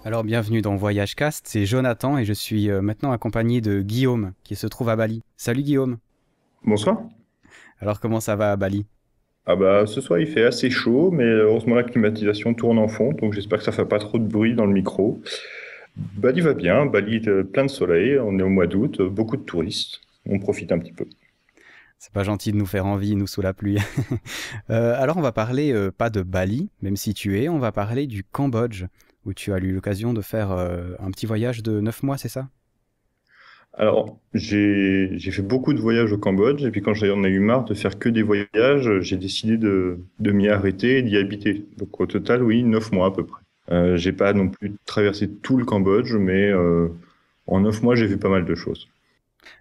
Alors bienvenue dans Voyage Cast, c'est Jonathan et je suis maintenant accompagné de Guillaume qui se trouve à Bali. Salut Guillaume. Bonsoir. Alors comment ça va à Bali? Ah bah ce soir il fait assez chaud, mais heureusement la climatisation tourne en fond, donc j'espère que ça fait pas trop de bruit dans le micro. Bali va bien, Bali plein de soleil, on est au mois d'août, beaucoup de touristes, on profite un petit peu. C'est pas gentil de nous faire envie, nous sous la pluie. Alors on va parler pas de Bali, même si tu es, on va parler du Cambodge, où tu as eu l'occasion de faire un petit voyage de 9 mois, c'est ça? Alors j'ai fait beaucoup de voyages au Cambodge, et puis quand j'en ai eu marre de faire que des voyages, j'ai décidé de m'y arrêter et d'y habiter. Donc au total oui, 9 mois à peu près. J'ai pas non plus traversé tout le Cambodge, mais en 9 mois j'ai vu pas mal de choses.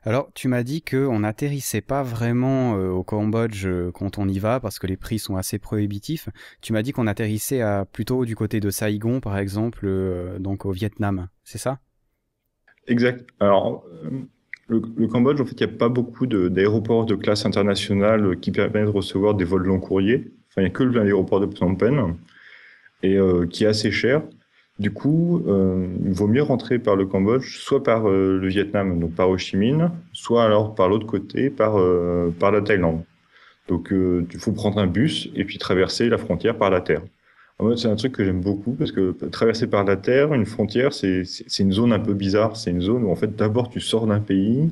Alors tu m'as dit qu'on n'atterrissait pas vraiment au Cambodge quand on y va, parce que les prix sont assez prohibitifs. Tu m'as dit qu'on atterrissait plutôt du côté de Saigon, par exemple, donc au Vietnam, c'est ça? Exact. Alors, le Cambodge, en fait, il n'y a pas beaucoup d'aéroports de classe internationale qui permettent de recevoir des vols long courriers. Enfin, il n'y a que l'aéroport de Phnom Penh et qui est assez cher. Du coup, il vaut mieux rentrer par le Cambodge, soit par le Vietnam, donc par Ho Chi Minh, soit alors par l'autre côté, par la Thaïlande. Donc, il faut prendre un bus et puis traverser la frontière par la terre. En mode, c'est un truc que j'aime beaucoup parce que traverser par la terre, une frontière, c'est une zone un peu bizarre. C'est une zone où en fait d'abord tu sors d'un pays,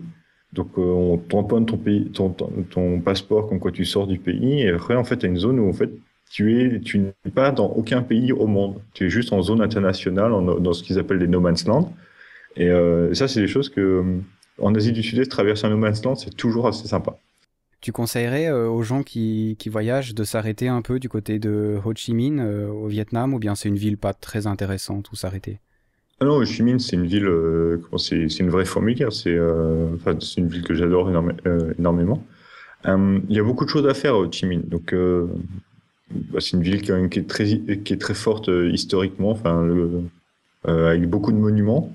donc on tamponne ton pays, ton passeport comme quoi tu sors du pays, et après en fait t'as une zone où en fait tu n'es pas dans aucun pays au monde. Tu es juste en zone internationale, dans ce qu'ils appellent les no man's land. Et ça c'est des choses que en Asie du Sud-Est, traverser un no man's land, c'est toujours assez sympa. Tu conseillerais aux gens qui voyagent de s'arrêter un peu du côté de Ho Chi Minh au Vietnam, ou bien c'est une ville pas très intéressante où s'arrêter? Ah non, Ho Chi Minh, c'est une ville, c'est une vraie fourmilière. Enfin, c'est une ville que j'adore énormément. Il y a beaucoup de choses à faire à Ho Chi Minh. Donc, bah, c'est une ville qui est très forte historiquement, enfin, avec beaucoup de monuments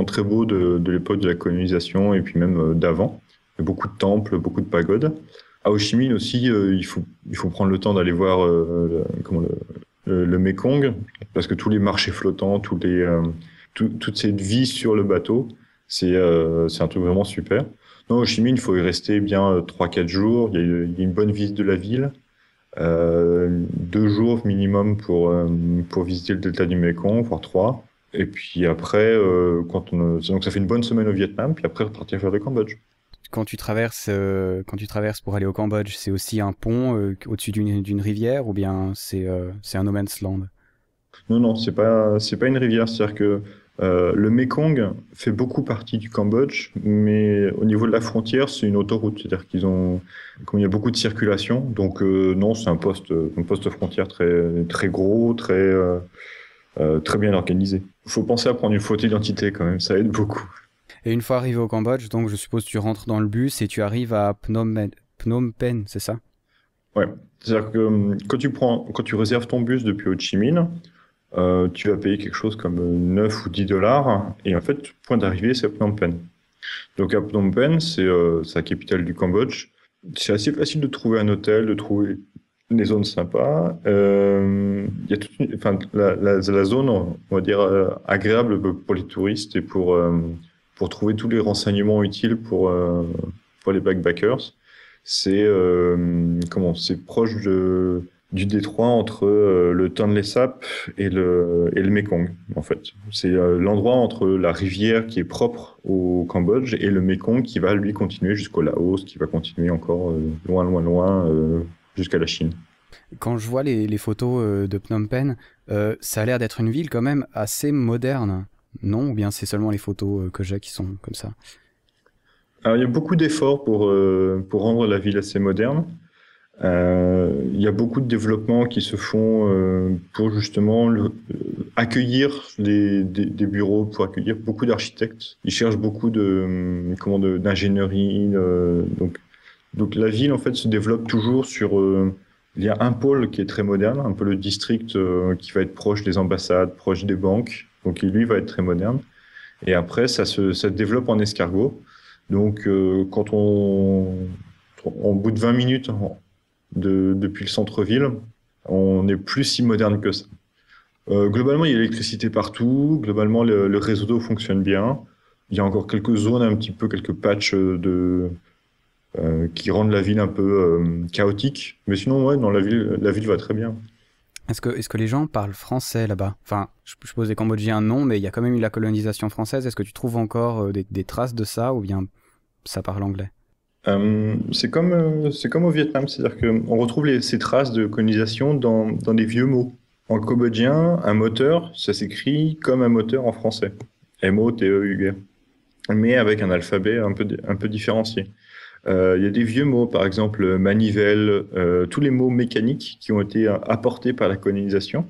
très beaux de l'époque de la colonisation et puis même d'avant. Il y a beaucoup de temples, beaucoup de pagodes. À Ho Chi Minh aussi, il faut prendre le temps d'aller voir le Mekong, parce que tous les marchés flottants, toute cette vie sur le bateau, c'est un truc vraiment super. Non, Ho Chi Minh, il faut y rester bien 3-4 jours. Il y a une bonne visite de la ville. 2 jours minimum pour visiter le delta du Mékong, voire trois. Et puis après, donc ça fait une bonne semaine au Vietnam, puis après repartir vers le Cambodge. Quand tu traverses pour aller au Cambodge, c'est aussi un pont au-dessus d'une rivière, ou bien c'est un no man's land? Non, non, c'est pas une rivière. C'est-à-dire que le Mékong fait beaucoup partie du Cambodge, mais au niveau de la frontière, c'est une autoroute. C'est-à-dire comme il y a beaucoup de circulation, donc non, c'est un poste frontière très gros, très bien organisé. Il faut penser à prendre une photo d'identité quand même, ça aide beaucoup. Et une fois arrivé au Cambodge, donc je suppose que tu rentres dans le bus et tu arrives à Phnom Penh, c'est ça? Ouais. C'est-à-dire que quand tu réserves ton bus depuis Ho Chi Minh, tu vas payer quelque chose comme 9 ou 10 dollars, et en fait, point d'arrivée, c'est Phnom Penh. Donc à Phnom Penh, c'est la capitale du Cambodge. C'est assez facile de trouver un hôtel, de trouver des zones sympas. Il y a enfin, la zone, on va dire, agréable pour les touristes et pour trouver tous les renseignements utiles pour les backpackers. C'est proche du détroit entre le Tonlé Sap et le Mékong, en fait. C'est l'endroit entre la rivière qui est propre au Cambodge et le Mékong qui va lui continuer jusqu'au Laos, qui va continuer encore loin, loin, loin jusqu'à la Chine. Quand je vois les photos de Phnom Penh, ça a l'air d'être une ville quand même assez moderne, non? Ou bien c'est seulement les photos que j'ai qui sont comme ça? Alors, il y a beaucoup d'efforts pour rendre la ville assez moderne. Il y a beaucoup de développements qui se font pour justement accueillir des bureaux, pour accueillir beaucoup d'architectes. Ils cherchent beaucoup d'ingénierie. Donc la ville en fait se développe toujours il y a un pôle qui est très moderne, un peu le district qui va être proche des ambassades, proche des banques. Donc lui va être très moderne. Et après ça se développe en escargot. Donc quand en bout de 20 minutes depuis le centre-ville, on n'est plus si moderne que ça. Globalement, il y a l'électricité partout. Globalement, le réseau d'eau fonctionne bien. Il y a encore quelques zones, un petit peu, quelques patchs qui rendent la ville un peu chaotique. Mais sinon, ouais, dans la ville va très bien. Est-ce que les gens parlent français là-bas? Enfin, je pose les Cambodgiens non, mais il y a quand même eu la colonisation française. Est-ce que tu trouves encore des traces de ça ou bien ça parle anglais? C'est comme au Vietnam, c'est-à-dire qu'on retrouve ces traces de colonisation dans des vieux mots. En cambodgien, un moteur, ça s'écrit comme un moteur en français. M-O-T-E-U-R. Mais avec un alphabet un peu différencié. Il y a des vieux mots, par exemple manivelle, tous les mots mécaniques qui ont été apportés par la colonisation.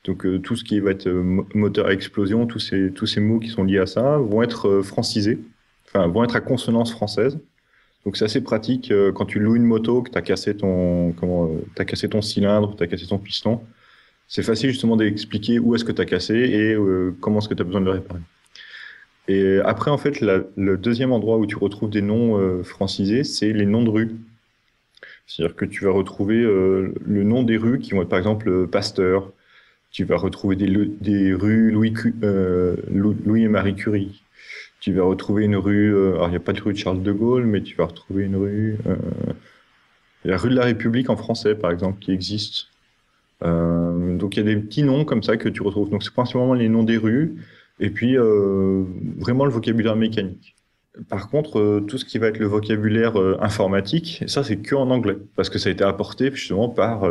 Donc tout ce qui va être moteur à explosion, tous ces mots qui sont liés à ça vont être francisés, enfin vont être à consonance française. Donc c'est assez pratique quand tu loues une moto, que tu as cassé t'as cassé ton cylindre, tu as cassé ton piston. C'est facile justement d'expliquer où est-ce que tu as cassé et comment est-ce que tu as besoin de le réparer. Et après, en fait, le deuxième endroit où tu retrouves des noms francisés, c'est les noms de rues. C'est-à-dire que tu vas retrouver le nom des rues qui vont être par exemple Pasteur. Tu vas retrouver des rues Louis et Marie Curie. Tu vas retrouver une rue, alors il n'y a pas de rue de Charles de Gaulle, mais tu vas retrouver une rue, la rue de la République en français par exemple, qui existe. Donc il y a des petits noms comme ça que tu retrouves. Donc c'est principalement les noms des rues et puis vraiment le vocabulaire mécanique. Par contre, tout ce qui va être le vocabulaire informatique, ça c'est que en anglais parce que ça a été apporté justement par,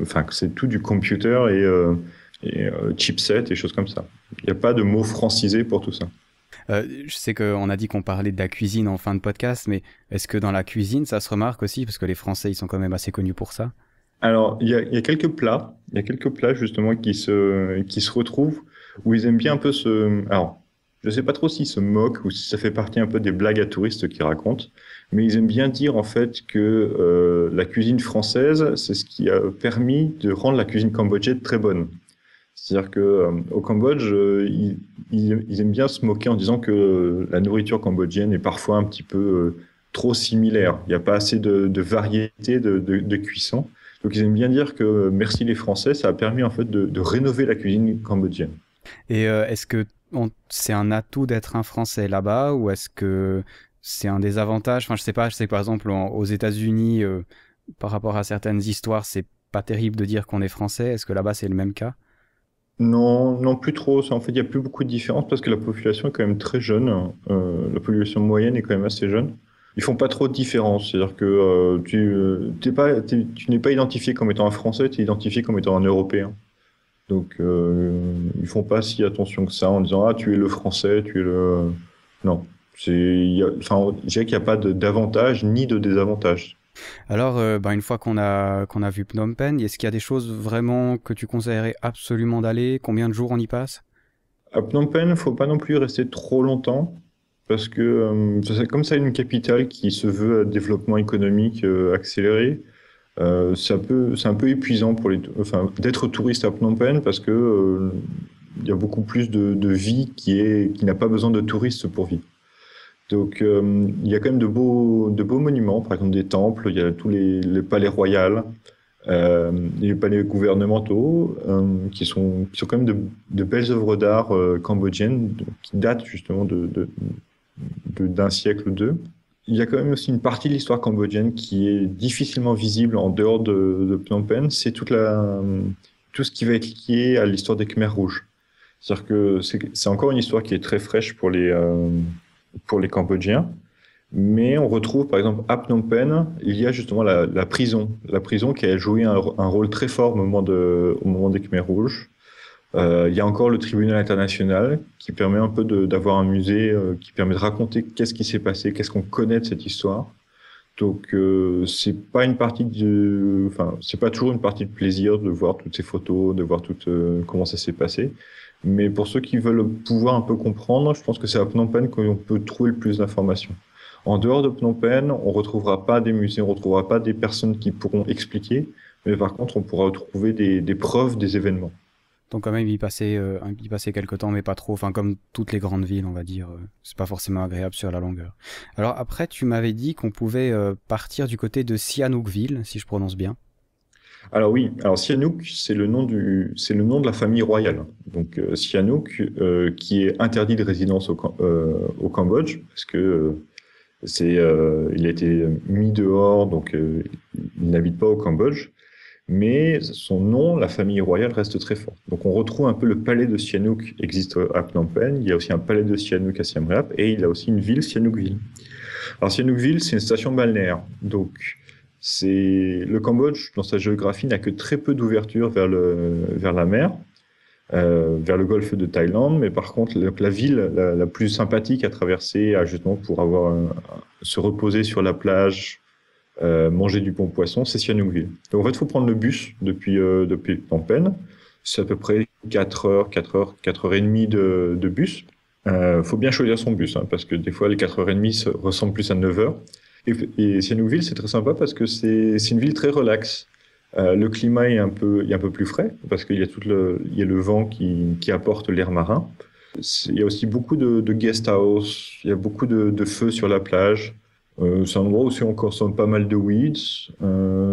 enfin c'est tout du computer et chipset et choses comme ça. Il n'y a pas de mots francisés pour tout ça. Je sais qu'on a dit qu'on parlait de la cuisine en fin de podcast, mais est-ce que dans la cuisine, ça se remarque aussi? Parce que les Français, ils sont quand même assez connus pour ça. Alors, il y a quelques plats, il y a quelques plats justement qui se retrouvent où ils aiment bien un peu alors, je sais pas trop s'ils se moquent ou si ça fait partie un peu des blagues à touristes qu'ils racontent, mais ils aiment bien dire en fait que la cuisine française, c'est ce qui a permis de rendre la cuisine cambodgienne très bonne. C'est-à-dire que au Cambodge, ils aiment bien se moquer en disant que la nourriture cambodgienne est parfois un petit peu trop similaire. Il n'y a pas assez de variété de cuisson. Donc ils aiment bien dire que merci les Français, ça a permis en fait de rénover la cuisine cambodgienne. Et est-ce que c'est un atout d'être un Français là-bas ou est-ce que c'est un désavantage? Enfin, je sais pas, je sais que par exemple aux États-Unis, par rapport à certaines histoires, c'est pas terrible de dire qu'on est français. Est-ce que là-bas c'est le même cas? Non, non, plus trop. En fait, il n'y a plus beaucoup de différence parce que la population est quand même très jeune. La population moyenne est quand même assez jeune. Ils font pas trop de différence. C'est-à-dire que tu n'es pas identifié comme étant un Français, tu es identifié comme étant un Européen. Donc, ils font pas si attention que ça en disant ah tu es le Français, tu es le. Non, enfin, je dirais qu'il n'y a pas d'avantage ni de désavantage. Alors, une fois qu'on a vu Phnom Penh, est-ce qu'il y a des choses vraiment que tu conseillerais absolument d'aller? Combien de jours on y passe? À Phnom Penh, faut pas non plus rester trop longtemps parce que comme ça une capitale qui se veut à développement économique accéléré, c'est un peu épuisant pour enfin, d'être touriste à Phnom Penh parce que il y a beaucoup plus de vie qui n'a pas besoin de touristes pour vivre. Donc il y a quand même de beaux monuments, par exemple des temples, il y a tous les palais royaux, les palais gouvernementaux, qui sont quand même de belles œuvres d'art cambodgiennes qui datent justement d'un siècle ou deux. Il y a quand même aussi une partie de l'histoire cambodgienne qui est difficilement visible en dehors de Phnom Penh, c'est tout ce qui va être lié à l'histoire des Khmers rouges. C'est-à-dire que c'est encore une histoire qui est très fraîche pour les Cambodgiens. Mais on retrouve, par exemple, à Phnom Penh, il y a justement la prison. La prison qui a joué un rôle très fort au moment des Khmers rouges. Il y a encore le tribunal international qui permet un peu d'avoir un musée qui permet de raconter qu'est-ce qui s'est passé, qu'est-ce qu'on connaît de cette histoire. Donc, c'est pas une partie enfin, c'est pas toujours une partie de plaisir de voir toutes ces photos, de voir comment ça s'est passé. Mais pour ceux qui veulent pouvoir un peu comprendre, je pense que c'est à Phnom Penh qu'on peut trouver le plus d'informations. En dehors de Phnom Penh, on retrouvera pas des musées, on retrouvera pas des personnes qui pourront expliquer, mais par contre, on pourra retrouver des preuves des événements. Donc quand même y passer quelques temps, mais pas trop. Enfin, comme toutes les grandes villes, on va dire, c'est pas forcément agréable sur la longueur. Alors après, tu m'avais dit qu'on pouvait partir du côté de Sihanoukville, si je prononce bien. Alors oui, alors Sihanouk, c'est le nom de la famille royale. Donc Sihanouk, qui est interdit de résidence au Cambodge, parce que il a été mis dehors, donc il n'habite pas au Cambodge. Mais son nom, la famille royale, reste très fort. Donc on retrouve un peu le palais de Sihanouk existe à Phnom Penh. Il y a aussi un palais de Sihanouk à Siem Reap, et il a aussi une ville, Sihanoukville. Alors Sihanoukville, c'est une station balnéaire. Donc le Cambodge, dans sa géographie, n'a que très peu d'ouverture vers la mer, vers le golfe de Thaïlande. Mais par contre, la ville la plus sympathique à traverser, justement pour se reposer sur la plage, manger du bon poisson, c'est Sihanoukville. Donc en fait, il faut prendre le bus depuis Phnom Penh. C'est à peu près 4 heures, 4 heures et demie de bus. Faut bien choisir son bus, hein, parce que des fois, les 4h30 ressemblent plus à 9 heures. Et Sihanoukville, c'est très sympa parce que c'est une ville très relaxe. Le climat est est un peu plus frais parce qu'il y a il y a le vent qui apporte l'air marin. Il y a aussi beaucoup de guest house, il y a beaucoup de feux sur la plage. C'est un endroit où on consomme pas mal de weeds.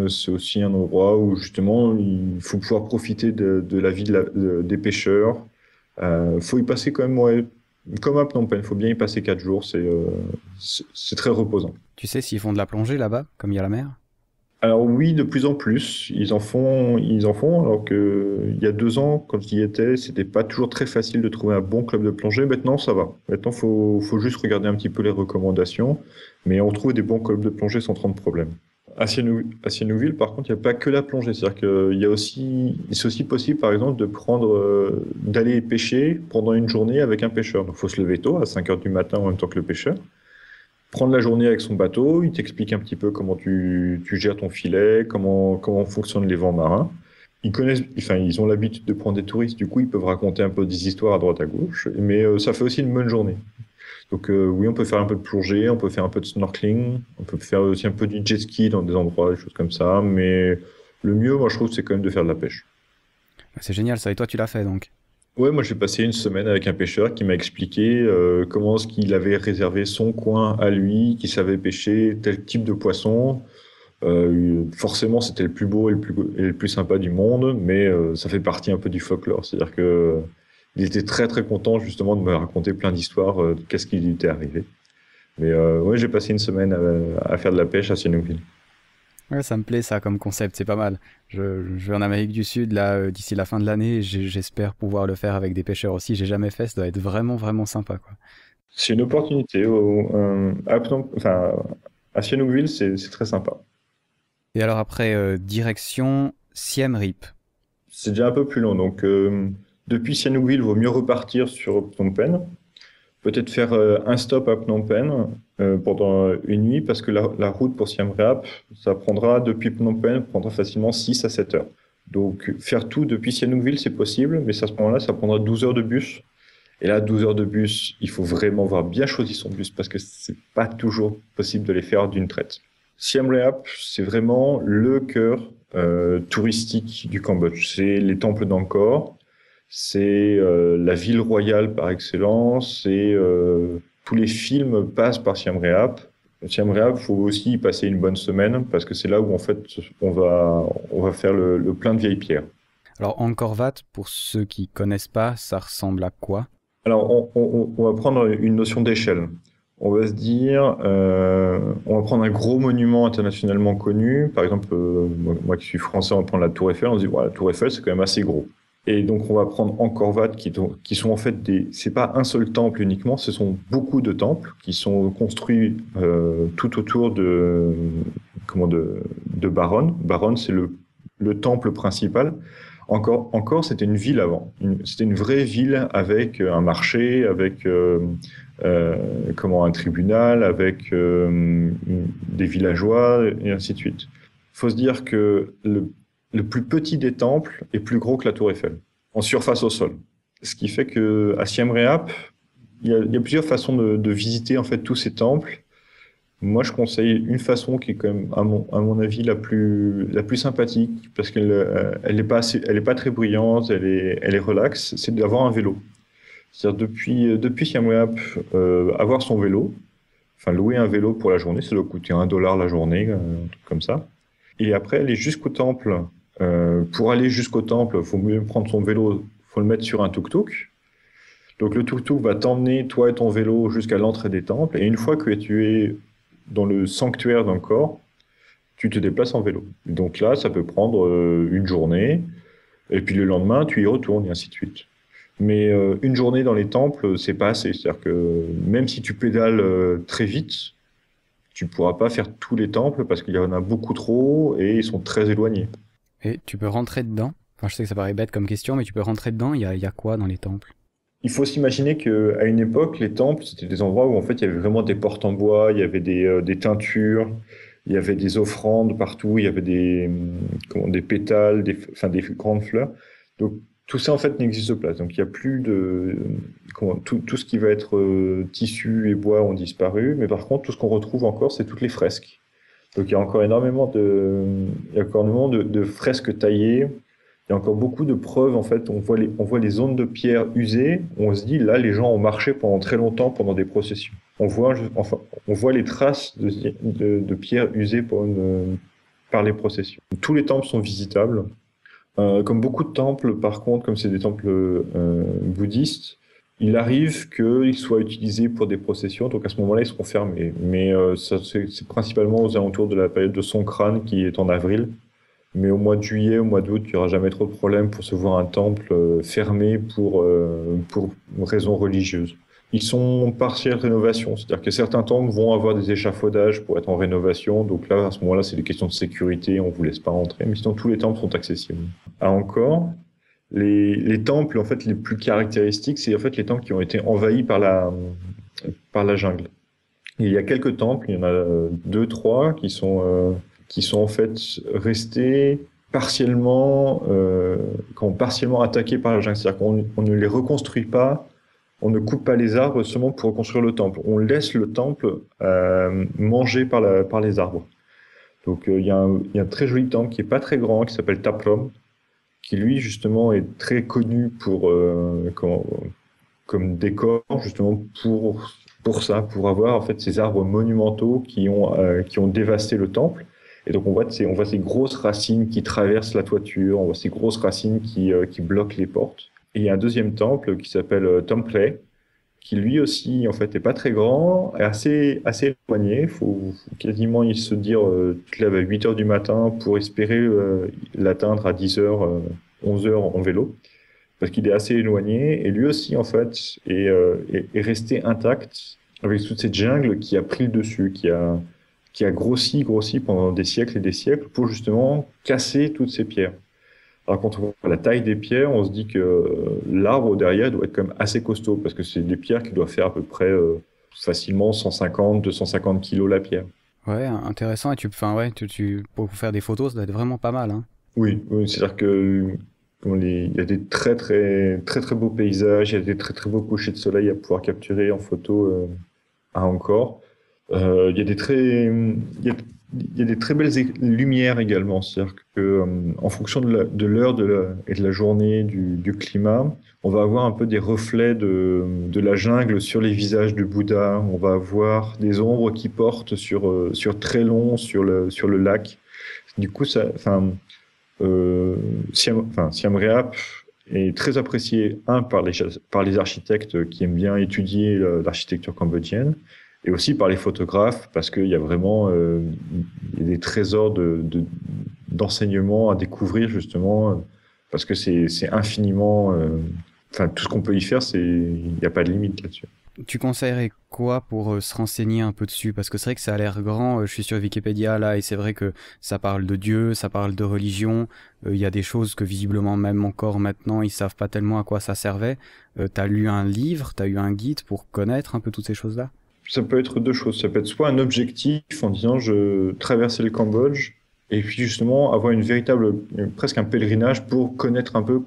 C'est aussi un endroit où justement il faut pouvoir profiter de la vie des pêcheurs. Faut y passer quand même, ouais, comme à Phnom Penh, il faut bien y passer 4 jours. C'est très reposant. Tu sais s'ils font de la plongée là-bas, comme il y a la mer? Alors oui, de plus en plus, ils en font. Alors que il y a 2 ans, quand j'y étais, c'était pas toujours très facile de trouver un bon club de plongée. Maintenant, ça va. Maintenant, faut juste regarder un petit peu les recommandations, mais on trouve des bons clubs de plongée sans trop de problèmes. À Sihanoukville, par contre, il n'y a pas que la plongée. C'est-à-dire c'est aussi possible, par exemple, d'aller pêcher pendant une journée avec un pêcheur. Donc, il faut se lever tôt, à 5 heures du matin, en même temps que le pêcheur, prendre la journée avec son bateau. Il t'explique un petit peu comment tu gères ton filet, comment fonctionnent les vents marins. Ils ont l'habitude de prendre des touristes, du coup, ils peuvent raconter un peu des histoires à droite à gauche, mais ça fait aussi une bonne journée. Donc oui, on peut faire un peu de plongée, on peut faire un peu de snorkeling, on peut faire aussi un peu du jet ski dans des endroits, des choses comme ça, mais le mieux, moi, je trouve, c'est quand même de faire de la pêche. C'est génial ça, et toi tu l'as fait donc. Ouais, moi j'ai passé une semaine avec un pêcheur qui m'a expliqué comment est-ce qu'il avait réservé son coin à lui, qui savait pêcher tel type de poisson. Forcément, c'était le plus beau et le plus sympa du monde, mais ça fait partie un peu du folklore. C'est-à-dire que il était très très content justement de me raconter plein d'histoires de qu'est-ce qui lui était arrivé. Mais ouais, j'ai passé une semaine à faire de la pêche à Sihanoukville. Ouais, ça me plaît ça comme concept, c'est pas mal. Je vais en Amérique du Sud là d'ici la fin de l'année, et j'espère pouvoir le faire avec des pêcheurs aussi. J'ai jamais fait, ça doit être vraiment vraiment sympa quoi. C'est une opportunité. À Sihanoukville, c'est très sympa. Et alors après, direction Siem Reap. C'est déjà un peu plus long. Donc, depuis Sihanoukville, il vaut mieux repartir sur Phnom Penh. Peut-être faire un stop à Phnom Penh pendant une nuit, parce que la route pour Siem Reap, ça prendra, depuis Phnom Penh, prendra facilement 6 à 7 heures. Donc, faire tout depuis Sihanoukville, c'est possible, mais à ce moment-là, ça prendra 12 heures de bus. Et là, 12 heures de bus, il faut vraiment avoir bien choisi son bus, parce que c'est pas toujours possible de les faire d'une traite. Siem Reap, c'est vraiment le cœur touristique du Cambodge. C'est les temples d'Angkor, c'est la ville royale par excellence, tous les films passent par Siem Reap. Siem Reap, faut aussi y passer une bonne semaine parce que c'est là où en fait on va faire le plein de vieilles pierres. Alors Angkor Wat, pour ceux qui connaissent pas, ça ressemble à quoi? Alors on va prendre une notion d'échelle. On va se dire, on va prendre un gros monument internationalement connu. Par exemple, moi qui suis français, on va prendre la Tour Eiffel. On se dit, voilà, la Tour Eiffel, c'est quand même assez gros. Et donc, on va prendre Angkor Wat, qui sont en fait c'est pas un seul temple uniquement, ce sont beaucoup de temples qui sont construits tout autour de Baron. Baron, c'est le temple principal. Encore, c'était une ville avant. C'était une vraie ville avec un marché, avec un tribunal, avec des villageois et ainsi de suite. Il faut se dire que le plus petit des temples est plus gros que la Tour Eiffel, en surface au sol. Ce qui fait que à Siem Reap, il y a plusieurs façons de visiter en fait tous ces temples. Moi, je conseille une façon qui est quand même, à mon avis, la plus sympathique, parce elle est pas très bruyante, elle est relaxe, c'est d'avoir un vélo. C'est-à-dire depuis Siem Reap, avoir son vélo, enfin louer un vélo pour la journée, ça doit coûter $1 la journée, un truc comme ça. Et après, aller jusqu'au temple Pour aller jusqu'au temple, il faut mieux prendre son vélo, il faut le mettre sur un tuk-tuk. Donc le tuk-tuk va t'emmener, toi et ton vélo, jusqu'à l'entrée des temples. Et une fois que tu es dans le sanctuaire d'Angkor, tu te déplaces en vélo. Donc là, ça peut prendre une journée. Et puis le lendemain, tu y retournes, et ainsi de suite. Mais une journée dans les temples, c'est pas assez. C'est-à-dire que même si tu pédales très vite, tu pourras pas faire tous les temples parce qu'il y en a beaucoup trop et ils sont très éloignés. Et tu peux rentrer dedans? Enfin, je sais que ça paraît bête comme question, mais tu peux rentrer dedans. Il y a quoi dans les temples? Il faut s'imaginer qu'à une époque, les temples, c'était des endroits où en fait il y avait vraiment des portes en bois, il y avait des teintures, il y avait des offrandes partout, il y avait des pétales, enfin, des grandes fleurs. Donc tout ça en fait n'existe pas. Donc il y a plus de tout ce qui va être tissu et bois ont disparu, mais par contre tout ce qu'on retrouve encore, c'est toutes les fresques. Donc il y a encore il y a encore énormément de fresques taillées. Il y a encore beaucoup de preuves, en fait. On voit les ondes de pierre usées. On se dit, là, les gens ont marché pendant très longtemps pendant des processions. Enfin, on voit les traces de pierre usées par les processions. Tous les temples sont visitables. Comme beaucoup de temples, par contre, comme c'est des temples bouddhistes, il arrive qu'ils soient utilisés pour des processions, donc à ce moment-là, ils seront fermés. Mais c'est principalement aux alentours de la période de Songkran, qui est en avril. Mais au mois de juillet, au mois d'août, il n'y aura jamais trop de problème pour se voir un temple fermé pour raisons religieuses. Ils sont en partielle rénovation, c'est-à-dire que certains temples vont avoir des échafaudages pour être en rénovation. Donc là, à ce moment-là, c'est des questions de sécurité, on vous laisse pas rentrer. Mais sinon, tous les temples sont accessibles. À Angkor, les temples en fait les plus caractéristiques, c'est en fait les temples qui ont été envahis par la jungle. Et il y a quelques temples, il y en a deux, trois qui sont en fait restés partiellement attaqués par la jungle. C'est-à-dire qu'on ne les reconstruit pas, on ne coupe pas les arbres seulement pour reconstruire le temple. On laisse le temple mangé par les arbres. Donc il y a un très joli temple qui est pas très grand, qui s'appelle Taprom, qui lui justement est très connu comme décor justement pour ça, pour avoir en fait ces arbres monumentaux qui ont dévasté le temple. Et donc on voit ces grosses racines qui traversent la toiture, on voit ces grosses racines qui bloquent les portes. Et il y a un deuxième temple qui s'appelle Temple, qui lui aussi en fait est pas très grand, est assez éloigné. Faut quasiment il se dire tu te lèves à 8 heures du matin pour espérer l'atteindre à 10 heures, 11 heures en vélo, parce qu'il est assez éloigné. Et lui aussi en fait est resté intact avec toute cette jungle qui a pris le dessus, qui a grossi pendant des siècles et des siècles pour justement casser toutes ces pierres. Alors quand on voit la taille des pierres, on se dit que l'arbre derrière doit être quand même assez costaud parce que c'est des pierres qui doivent faire à peu près facilement 150, 250 kilos la pierre. Ouais, intéressant. Et enfin, ouais, pour faire des photos, ça doit être vraiment pas mal, hein. Oui, c'est-à-dire que il y a des très beaux paysages, il y a des très beaux couchers de soleil à pouvoir capturer en photo à Angkor. Il y a il y a des très belles lumières également. C'est-à-dire que, en fonction de l'heure et de la journée, du climat, on va avoir un peu des reflets de la jungle sur les visages de Bouddha. On va avoir des ombres qui portent sur très long sur le lac. Du coup, Siem Reap est très apprécié, par les architectes qui aiment bien étudier l'architecture cambodgienne, et aussi par les photographes, parce qu'il y a vraiment il y a des trésors d'enseignements à découvrir, justement, parce que c'est infiniment... Enfin, tout ce qu'on peut y faire, il n'y a pas de limite là-dessus. Tu conseillerais quoi pour se renseigner un peu dessus? Parce que c'est vrai que ça a l'air grand, je suis sur Wikipédia là, et c'est vrai que ça parle de Dieu, ça parle de religion, il y a des choses que visiblement même encore maintenant ils savent pas tellement à quoi ça servait. T'as lu un livre, t'as eu un guide pour connaître un peu toutes ces choses-là? Ça peut être deux choses. Ça peut être soit un objectif en disant je traversais le Cambodge, et puis justement avoir presque un pèlerinage pour connaître un peu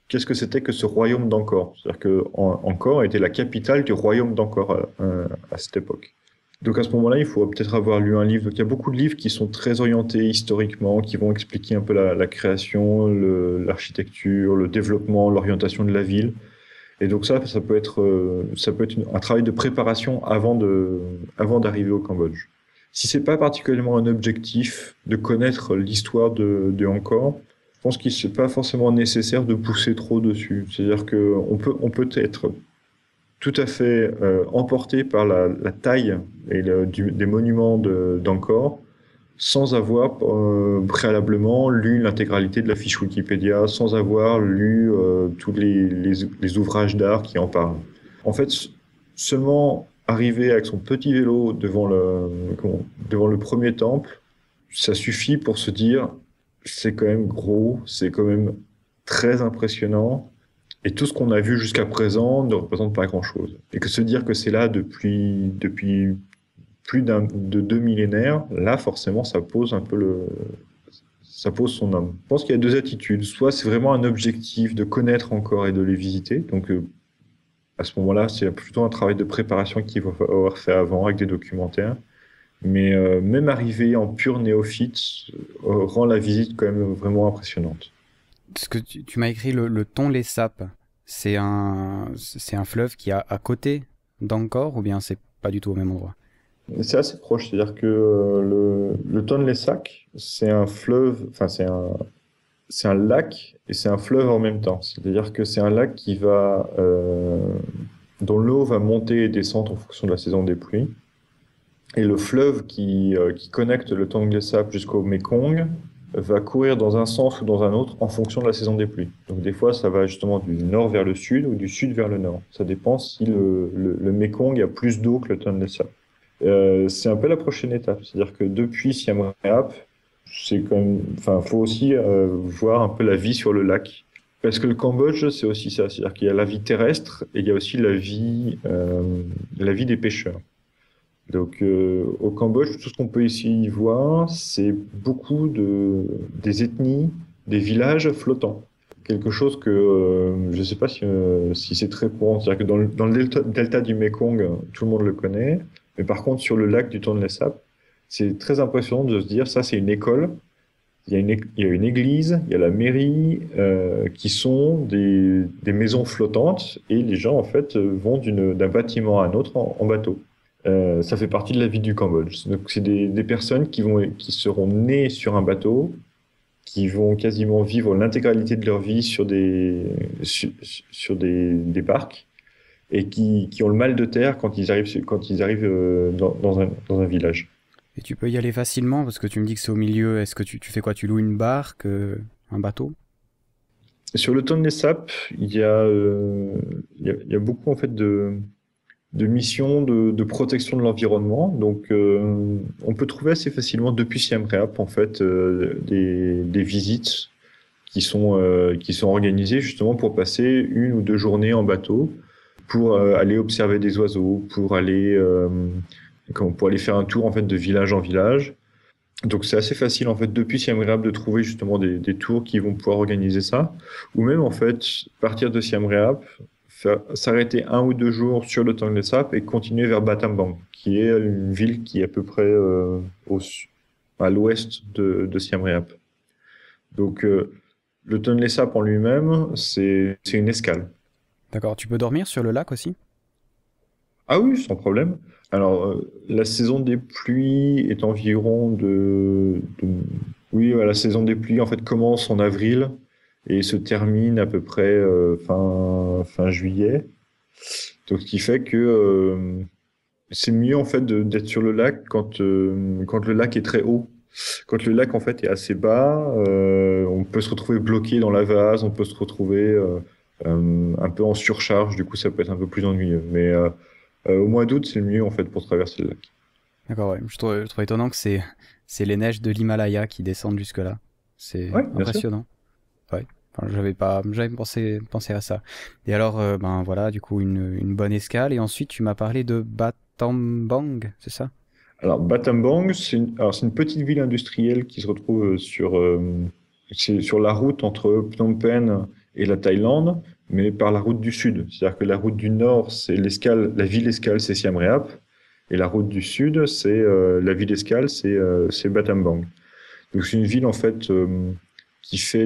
qu'est-ce que c'était que ce royaume d'Angkor. C'est-à-dire que Angkor était la capitale du royaume d'Angkor à cette époque. Donc à ce moment-là, il faut peut-être avoir lu un livre. Donc il y a beaucoup de livres qui sont très orientés historiquement, qui vont expliquer un peu la création, l'architecture, le développement, l'orientation de la ville. Et donc ça peut être un travail de préparation avant d'arriver au Cambodge. Si c'est pas particulièrement un objectif de connaître l'histoire de Angkor, je pense qu'il n'est pas forcément nécessaire de pousser trop dessus. C'est-à-dire qu'on peut être tout à fait emporté par la taille et des monuments d'Angkor sans avoir préalablement lu l'intégralité de la fiche Wikipédia, sans avoir lu tous les ouvrages d'art qui en parlent. En fait, seulement arriver avec son petit vélo devant le premier temple, ça suffit pour se dire c'est quand même gros, c'est quand même très impressionnant, et tout ce qu'on a vu jusqu'à présent ne représente pas grand-chose. Et que se dire que c'est là depuis de 2 millénaires, là forcément ça pose son âme. Je pense qu'il y a deux attitudes. Soit c'est vraiment un objectif de connaître encore et de les visiter. Donc à ce moment-là, c'est plutôt un travail de préparation qu'il va falloir faire avant avec des documentaires. Mais même arriver en pur néophyte rend la visite quand même vraiment impressionnante. Ce que tu m'as écrit le Tonlé Sap, c'est un fleuve qui est à côté d'Angkor ou bien c'est pas du tout au même endroit? C'est assez proche, c'est-à-dire que le Tonlé Sap, c'est un fleuve, enfin c'est un lac et c'est un fleuve en même temps. C'est-à-dire que c'est un lac dont l'eau va monter et descendre en fonction de la saison des pluies. Et le fleuve qui connecte le Tonlé Sap jusqu'au Mekong va courir dans un sens ou dans un autre en fonction de la saison des pluies. Donc des fois, ça va justement du nord vers le sud ou du sud vers le nord. Ça dépend si le Mekong a plus d'eau que le Tonlé Sap. C'est un peu la prochaine étape. C'est-à-dire que depuis Siem Reap, c'est quand même, enfin, faut aussi voir un peu la vie sur le lac. Parce que le Cambodge, c'est aussi ça. C'est-à-dire qu'il y a la vie terrestre et il y a aussi la vie des pêcheurs. Donc, au Cambodge, tout ce qu'on peut ici y voir, c'est beaucoup des ethnies, des villages flottants. Quelque chose que je ne sais pas si c'est très courant. C'est-à-dire que dans le delta du Mekong, tout le monde le connaît. Mais par contre, sur le lac du Tonlé Sap, c'est très impressionnant de se dire, ça c'est une école, il y a une église, il y a la mairie, qui sont des maisons flottantes, et les gens en fait vont d'un bâtiment à un autre en bateau. Ça fait partie de la vie du Cambodge. Donc c'est des personnes qui seront nées sur un bateau, qui vont quasiment vivre l'intégralité de leur vie sur des barques et qui ont le mal de terre quand ils arrivent dans un village. Et tu peux y aller facilement parce que tu me dis que c'est au milieu. Est-ce que tu fais quoi? Tu loues une barque, un bateau? Sur le Tonlé Sap, il y a beaucoup en fait de missions de protection de l'environnement. Donc, on peut trouver assez facilement depuis Siem Reap en fait des visites qui sont organisées justement pour passer 1 ou 2 journées en bateau pour aller observer des oiseaux, pour aller faire un tour en fait de village en village. Donc c'est assez facile en fait depuis Siem Reap de trouver justement des tours qui vont pouvoir organiser ça, ou même en fait partir de Siem Reap, s'arrêter 1 ou 2 jours sur le Tonlé Sap et continuer vers Battambang, qui est une ville qui est à peu près à l'ouest de Siem Reap. Donc le Tonlé Sap en lui-même, c'est une escale. D'accord. Tu peux dormir sur le lac aussi? Ah oui, sans problème. Alors, la saison des pluies est environ Oui, la saison des pluies, en fait, commence en avril et se termine à peu près fin juillet. Donc, ce qui fait que c'est mieux, en fait, d'être sur le lac quand le lac est très haut. Quand le lac, en fait, est assez bas, on peut se retrouver bloqué dans la vase, on peut se retrouver un peu en surcharge. Du coup, ça peut être un peu plus ennuyeux. Mais au mois d'août, c'est le mieux en fait pour traverser le lac. D'accord, ouais. Je trouve étonnant que c'est les neiges de l'Himalaya qui descendent jusque-là. C'est Ouais, bien sûr. impressionnant. Ouais. Enfin, j'avais pensé à ça. Et alors, ben voilà, du coup, une bonne escale. Et ensuite, tu m'as parlé de Battambang, c'est ça? Alors Battambang, c'est une petite ville industrielle qui se retrouve c'est sur la route entre Phnom Penh et la Thaïlande, mais par la route du sud. C'est-à-dire que la route du nord, c'est l'escale, la ville escale, c'est Siem Reap, et la route du sud, la ville escale, c'est Battambang. Donc c'est une ville en fait qui fait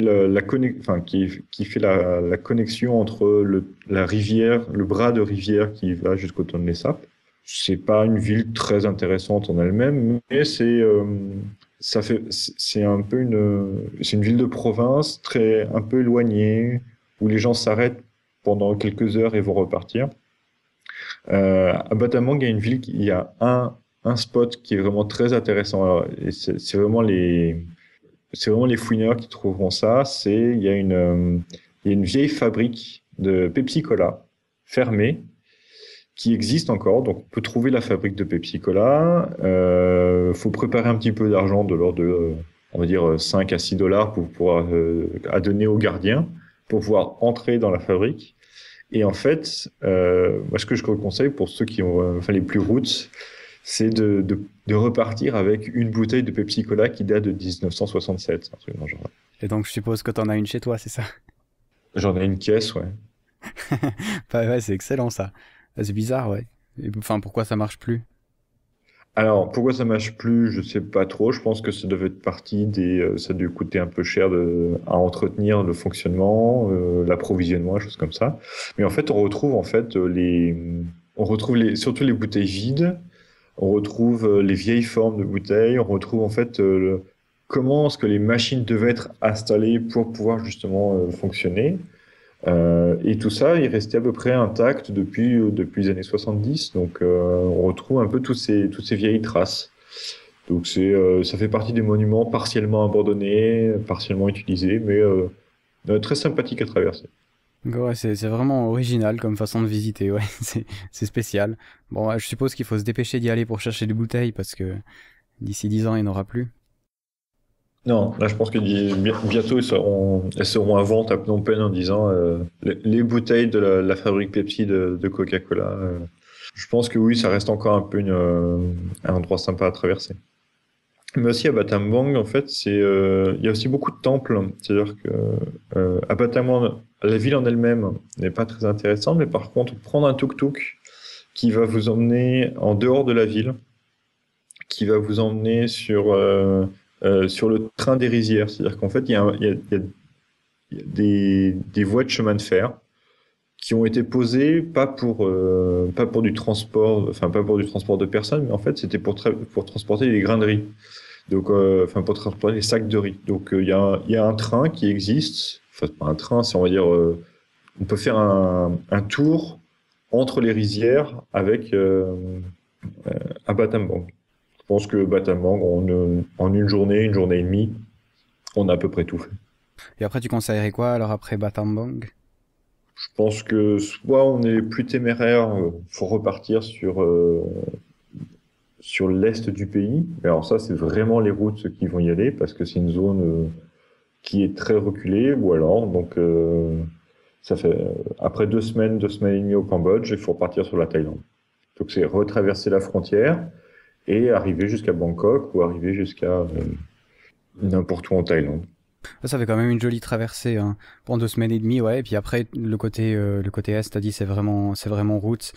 qui fait la connexion entre la rivière, le bras de rivière qui va jusqu'au Tonlé Sap. C'est pas une ville très intéressante en elle-même, mais c'est un peu c'est une ville de province un peu éloignée où les gens s'arrêtent pendant quelques heures et vont repartir. À Batamang, il y a il y a un spot qui est vraiment très intéressant. Alors, et c'est vraiment les fouineurs qui trouveront ça. Il y a une vieille fabrique de Pepsi Cola fermée qui existe encore. Donc, on peut trouver la fabrique de Pepsi Cola. Faut préparer un petit peu d'argent de l'ordre de, on va dire, 5 à 6 dollars pour pouvoir, à donner aux gardiens pour pouvoir entrer dans la fabrique. Et en fait, moi, ce que je conseille pour ceux qui ont, enfin, les plus roots, c'est de repartir avec une bouteille de Pepsi Cola qui date de 1967. Un truc dans le genre. Et donc je suppose que t'en as une chez toi, c'est ça? J'en ai une caisse, ouais. Bah ouais, c'est excellent ça. C'est bizarre, ouais. Enfin, pourquoi ça marche plus? Alors, pourquoi ça marche plus, je sais pas trop. Je pense que ça devait être partie ça a dû coûter un peu cher à entretenir le fonctionnement, l'approvisionnement, choses comme ça. Mais en fait, on retrouve en fait on retrouve surtout les bouteilles vides. On retrouve les vieilles formes de bouteilles. On retrouve en fait comment est-ce que les machines devaient être installées pour pouvoir justement fonctionner. Et tout ça est resté à peu près intact depuis les années 70. Donc, on retrouve un peu toutes ces vieilles traces. Donc, ça fait partie des monuments partiellement abandonnés, partiellement utilisés, mais très sympathique à traverser. Ouais, c'est vraiment original comme façon de visiter, ouais. C'est spécial. Bon, ouais, je suppose qu'il faut se dépêcher d'y aller pour chercher des bouteilles parce que d'ici 10 ans, il n'y en aura plus. Non, là, je pense que bientôt, elles seront à vente à Phnom Penh en disant les bouteilles de la fabrique Pepsi de Coca-Cola. Je pense que oui, ça reste encore un peu un endroit sympa à traverser. Mais aussi à Battambang, en fait, il y a aussi beaucoup de temples. C'est-à-dire que à Battambang, la ville en elle-même n'est pas très intéressante, mais par contre, prendre un tuk-tuk qui va vous emmener en dehors de la ville, qui va vous emmener sur le train des rizières. C'est-à-dire qu'en fait, il y a des voies de chemin de fer qui ont été posées pas pour du transport, enfin pas pour du transport de personnes, mais en fait, c'était pour transporter les grains de riz. Donc, enfin, pour transporter les sacs de riz. Donc, il y a un train qui existe. Enfin, c'est pas un train, c'est, on va dire, on peut faire un tour entre les rizières avec à Battambang. Je pense que Battambang, en une journée et demie, on a à peu près tout fait. Et après, tu conseillerais quoi alors après Battambang? Je pense que soit on est plus téméraire, faut repartir sur l'est du pays. Et alors ça, c'est vraiment les routes qui vont y aller parce que c'est une zone qui est très reculée. Ou alors, donc, ça fait après 2 semaines et demie au Cambodge, il faut repartir sur la Thaïlande. Donc c'est retraverser la frontière et arriver jusqu'à Bangkok ou arriver jusqu'à n'importe où en Thaïlande. Ça fait quand même une jolie traversée, hein. Pour 2 semaines et demie, ouais. Et puis après, le côté est, t'as dit, c'est vraiment route.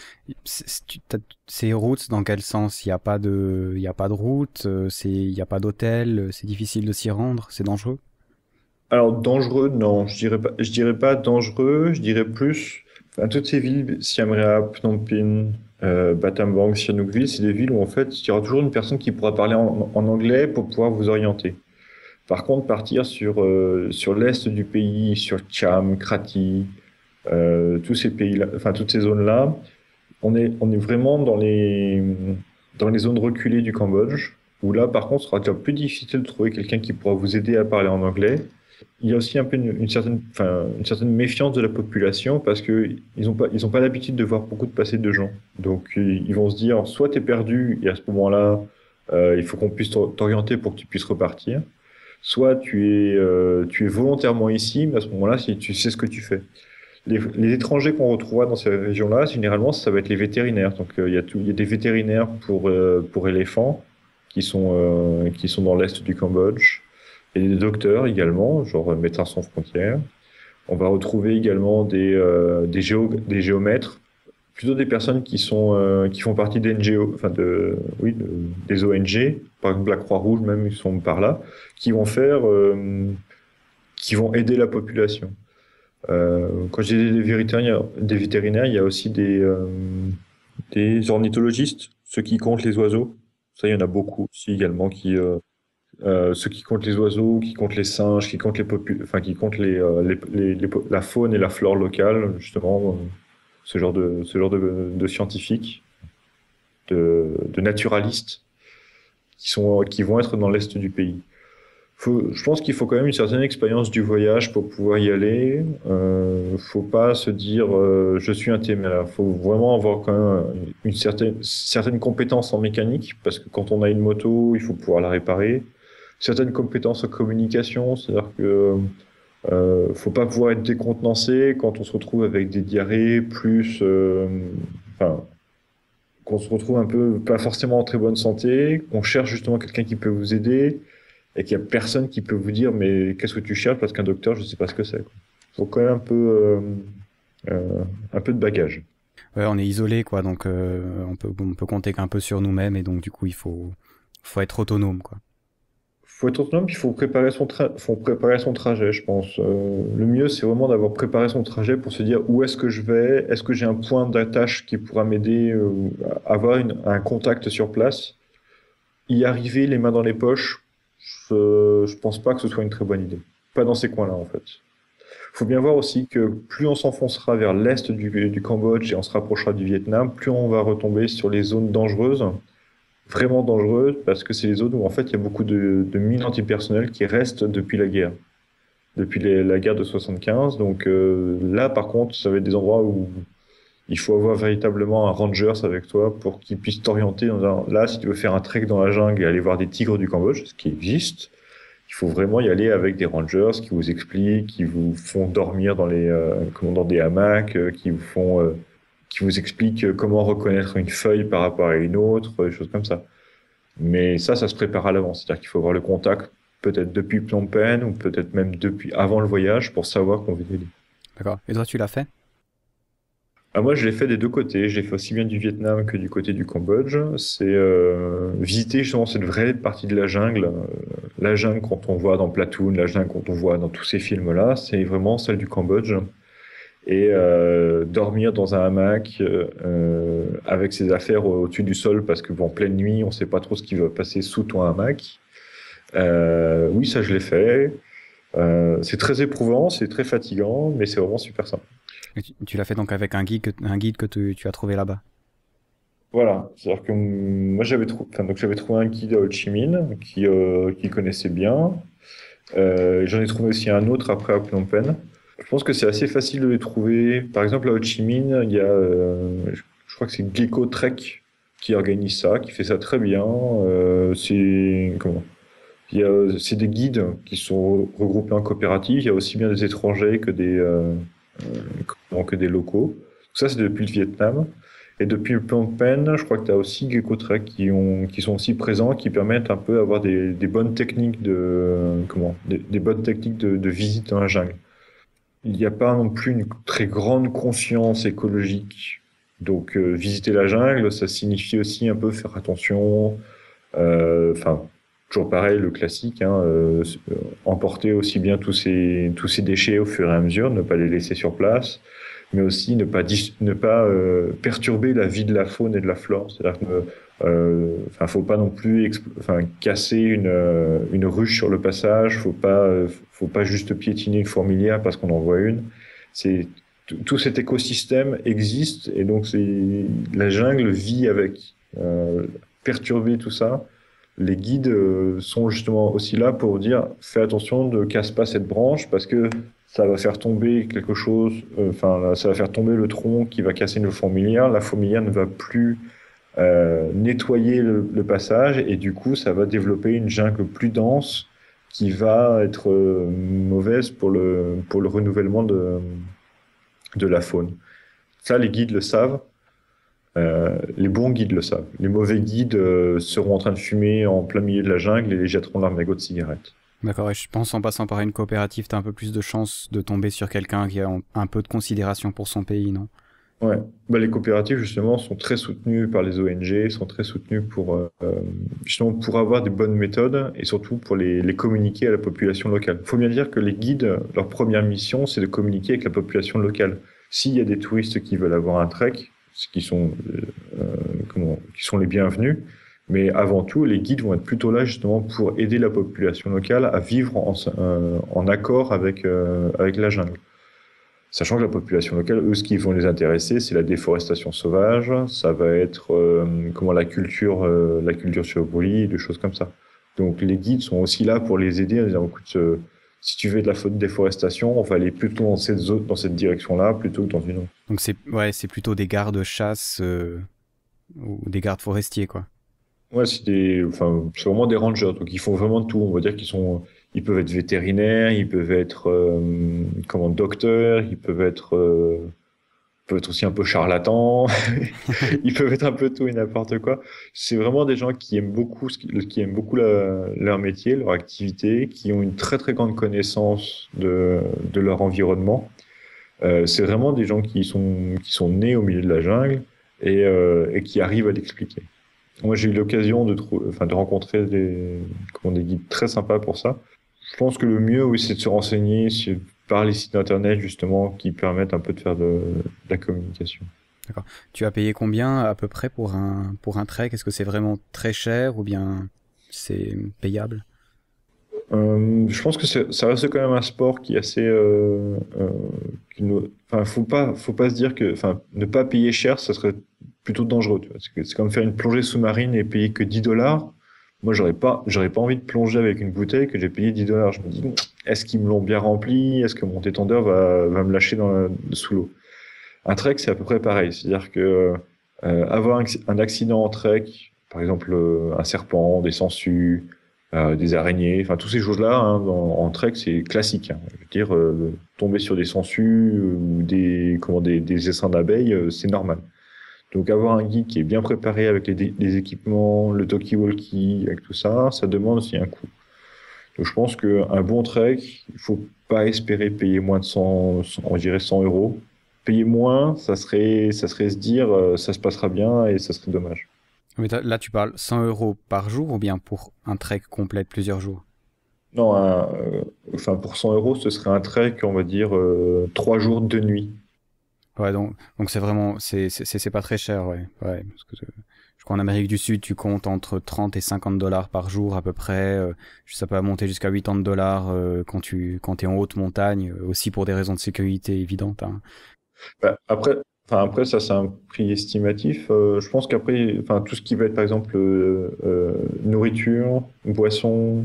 C'est route dans quel sens? Il y a pas de route, il y a pas d'hôtel, c'est difficile de s'y rendre, c'est dangereux. Alors dangereux, non, je dirais pas dangereux, je dirais plus. Enfin, toutes ces villes, Siem Reap, Phnom Penh, Battambang, Sihanoukville, c'est des villes où en fait, il y aura toujours une personne qui pourra parler en anglais pour pouvoir vous orienter. Par contre, partir sur l'est du pays, sur Cham, Kratie, tous ces pays-là, enfin toutes ces zones-là, on est vraiment dans les zones reculées du Cambodge, où là, par contre, ce sera déjà plus difficile de trouver quelqu'un qui pourra vous aider à parler en anglais. Il y a aussi un peu une certaine méfiance de la population parce que ils ont pas l'habitude de voir beaucoup de passer de gens. Donc, ils vont se dire, soit tu es perdu et à ce moment-là, il faut qu'on puisse t'orienter pour que tu puisses repartir. Soit tu es volontairement ici, mais à ce moment-là, si tu sais ce que tu fais. Les étrangers qu'on retrouvera dans ces régions-là, généralement, ça va être les vétérinaires. Donc, il y a des vétérinaires pour éléphants qui sont dans l'est du Cambodge. Et des docteurs également, genre Médecins sans frontières. On va retrouver également des géomètres, plutôt des personnes qui font partie d'NGO, enfin des ONG, par exemple la Croix-Rouge même, ils sont par là, qui vont qui vont aider la population. Quand j'ai des vétérinaires, il y a aussi Des ornithologistes, ceux qui comptent les oiseaux. Ça, il y en a beaucoup aussi également ceux qui comptent les oiseaux, qui comptent les singes, qui comptent enfin, qui comptent la faune et la flore locale, justement, ce genre de scientifiques, de naturalistes qui vont être dans l'est du pays. Je pense qu'il faut quand même une certaine expérience du voyage pour pouvoir y aller. Faut pas se dire je suis un téméraire. Faut vraiment avoir quand même une certaine compétence en mécanique parce que quand on a une moto, il faut pouvoir la réparer. Certaines compétences en communication, c'est-à-dire que faut pas pouvoir être décontenancé quand on se retrouve avec des diarrhées enfin, qu'on se retrouve un peu pas forcément en très bonne santé, qu'on cherche justement quelqu'un qui peut vous aider et qu'il y a personne qui peut vous dire mais qu'est-ce que tu cherches parce qu'un docteur je sais pas ce que c'est. Faut quand même un peu de bagage. Ouais, on est isolé, quoi, donc on peut compter qu'un peu sur nous-mêmes, et donc du coup, faut être autonome, quoi. Faut être autonome, puis faut préparer son trajet, je pense. Le mieux, c'est vraiment d'avoir préparé son trajet pour se dire où est-ce que je vais, est-ce que j'ai un point d'attache qui pourra m'aider, à avoir un contact sur place. Y arriver les mains dans les poches, je pense pas que ce soit une très bonne idée. Pas dans ces coins-là, en fait. Faut bien voir aussi que plus on s'enfoncera vers l'est du Cambodge et on se rapprochera du Vietnam, plus on va retomber sur les zones dangereuses, vraiment dangereuses, parce que c'est les zones où en fait il y a beaucoup de mines antipersonnelles qui restent depuis la guerre, depuis la guerre de 75. Donc là, par contre, ça va être des endroits où il faut avoir véritablement un rangers avec toi pour qu'il puisse t'orienter en disant, là, si tu veux faire un trek dans la jungle et aller voir des tigres du Cambodge, ce qui existe, il faut vraiment y aller avec des rangers qui vous expliquent, qui vous font dormir dans des hamacs, qui vous expliquent comment reconnaître une feuille par rapport à une autre, des choses comme ça. Mais ça se prépare à l'avance. C'est-à-dire qu'il faut avoir le contact peut-être depuis Phnom Penh ou peut-être même depuis avant le voyage pour savoir qu'on va y aller. D'accord. Et toi, tu l'as fait? Ah, moi, je l'ai fait des deux côtés. J'ai fait aussi bien du Vietnam que du côté du Cambodge. C'est visiter justement cette vraie partie de la jungle. La jungle quand on voit dans Platoon, la jungle quand on voit dans tous ces films-là, c'est vraiment celle du Cambodge. Et dormir dans un hamac avec ses affaires au-dessus du sol parce que bon, en pleine nuit, on sait pas trop ce qui va passer sous ton hamac. Oui, ça je l'ai fait. C'est très éprouvant, c'est très fatigant, mais c'est vraiment super sympa. Et tu l'as fait donc avec un guide que tu as trouvé là-bas. Voilà, c'est-à-dire que moi j'avais trouvé un guide à Ho Chi Minh qui connaissait bien. J'en ai trouvé aussi un autre après à Phnom Penh. Je pense que c'est assez facile de les trouver. Par exemple, à Ho Chi Minh, il y a, je crois que c'est Gecko Trek qui organise ça, qui fait ça très bien. C'est des guides qui sont regroupés en coopérative. Il y a aussi bien des étrangers que des locaux. Ça, c'est depuis le Vietnam. Et depuis le Phnom Penh, je crois que tu as aussi Gecko Trek qui sont aussi présents, qui permettent un peu d'avoir des bonnes techniques des bonnes techniques de visite dans la jungle. Il n'y a pas non plus une très grande conscience écologique. Donc, visiter la jungle, ça signifie aussi un peu faire attention. Enfin, toujours pareil, le classique, hein, emporter aussi bien tous ces déchets au fur et à mesure, ne pas les laisser sur place, mais aussi ne pas perturber la vie de la faune et de la flore. C'est-à-dire que, enfin, faut pas non plus casser une ruche sur le passage. Faut pas juste piétiner une fourmilière parce qu'on en voit une. Tout cet écosystème existe et donc la jungle vit avec. Perturber tout ça, les guides sont justement aussi là pour dire fais attention, ne casse pas cette branche parce que ça va faire tomber quelque chose, ça va faire tomber le tronc qui va casser une fourmilière. La fourmilière ne va plus nettoyer le passage et du coup, ça va développer une jungle plus dense qui va être mauvaise pour le renouvellement de la faune. Ça, les guides le savent. Les bons guides le savent. Les mauvais guides seront en train de fumer en plein milieu de la jungle et les jetteront leur mégot de cigarette. D'accord, et je pense en passant par une coopérative, t'as un peu plus de chances de tomber sur quelqu'un qui a un peu de considération pour son pays, non? Ouais. Bah, les coopératives, justement, sont très soutenues par les ONG, sont très soutenues justement pour avoir des bonnes méthodes et surtout pour les communiquer à la population locale. Il faut bien dire que les guides, leur première mission, c'est de communiquer avec la population locale. S'il y a des touristes qui veulent avoir un trek, qui sont les bienvenus. Mais avant tout, les guides vont être plutôt là justement pour aider la population locale à vivre en accord avec la jungle. Sachant que la population locale, eux, ce qui vont les intéresser, c'est la déforestation sauvage, ça va être la culture sur brûlis, des choses comme ça. Donc les guides sont aussi là pour les aider en disant, écoute, si tu veux de la déforestation, on va aller plutôt dans cette direction-là plutôt que dans une autre. Donc c'est plutôt des gardes-chasse ou des gardes forestiers, quoi. Ouais, c'est vraiment des rangers, donc ils font vraiment tout. On va dire ils peuvent être vétérinaires, ils peuvent être docteurs, peuvent être aussi un peu charlatans, ils peuvent être un peu tout et n'importe quoi. C'est vraiment des gens qui aiment beaucoup leur métier, leur activité, qui ont une très très grande connaissance de leur environnement. C'est vraiment des gens qui sont nés au milieu de la jungle et qui arrivent à l'expliquer. Moi, j'ai eu l'occasion de rencontrer des guides très sympas pour ça. Je pense que le mieux, oui, c'est de se renseigner par les sites internet, justement, qui permettent un peu de faire de la communication. D'accord. Tu as payé combien à peu près pour un trek? Est-ce que c'est vraiment très cher ou bien c'est payable? Je pense que ça reste quand même un sport qui est assez, faut pas se dire que, ne pas payer cher, ça serait plutôt dangereux, tu vois. C'est comme faire une plongée sous-marine et payer que $10. Moi, j'aurais pas envie de plonger avec une bouteille que j'ai payé $10. Je me dis, est-ce qu'ils me l'ont bien rempli? Est-ce que mon détendeur va me lâcher sous l'eau? Un trek, c'est à peu près pareil. C'est-à-dire que, avoir un accident en trek, par exemple, un serpent, des sangsues, des araignées, enfin toutes ces choses-là, hein, en trek, c'est classique. Hein. Je veux dire, tomber sur des sangsues ou des essaims d'abeilles, c'est normal. Donc avoir un guide qui est bien préparé avec les équipements, le talkie-walkie, avec tout ça, ça demande aussi un coût. Donc je pense qu'un bon trek, il faut pas espérer payer moins de 100, on dirait 100 euros. Payer moins, ça serait se dire, ça se passera bien et ça serait dommage. Mais là, tu parles 100 euros par jour ou bien pour un trek complet de plusieurs jours? Non, pour 100 euros, ce serait un trek, on va dire, 3 jours, 2 nuits. Ouais, donc c'est vraiment, c'est pas très cher, ouais. Ouais, parce que je crois en Amérique du Sud, tu comptes entre 30 et 50 dollars par jour à peu près. Ça peut monter jusqu'à 80 dollars quand t'es en haute montagne, aussi pour des raisons de sécurité évidentes, hein. Bah, après, ça, c'est un prix estimatif. Je pense qu'après, tout ce qui va être, par exemple, nourriture, boisson,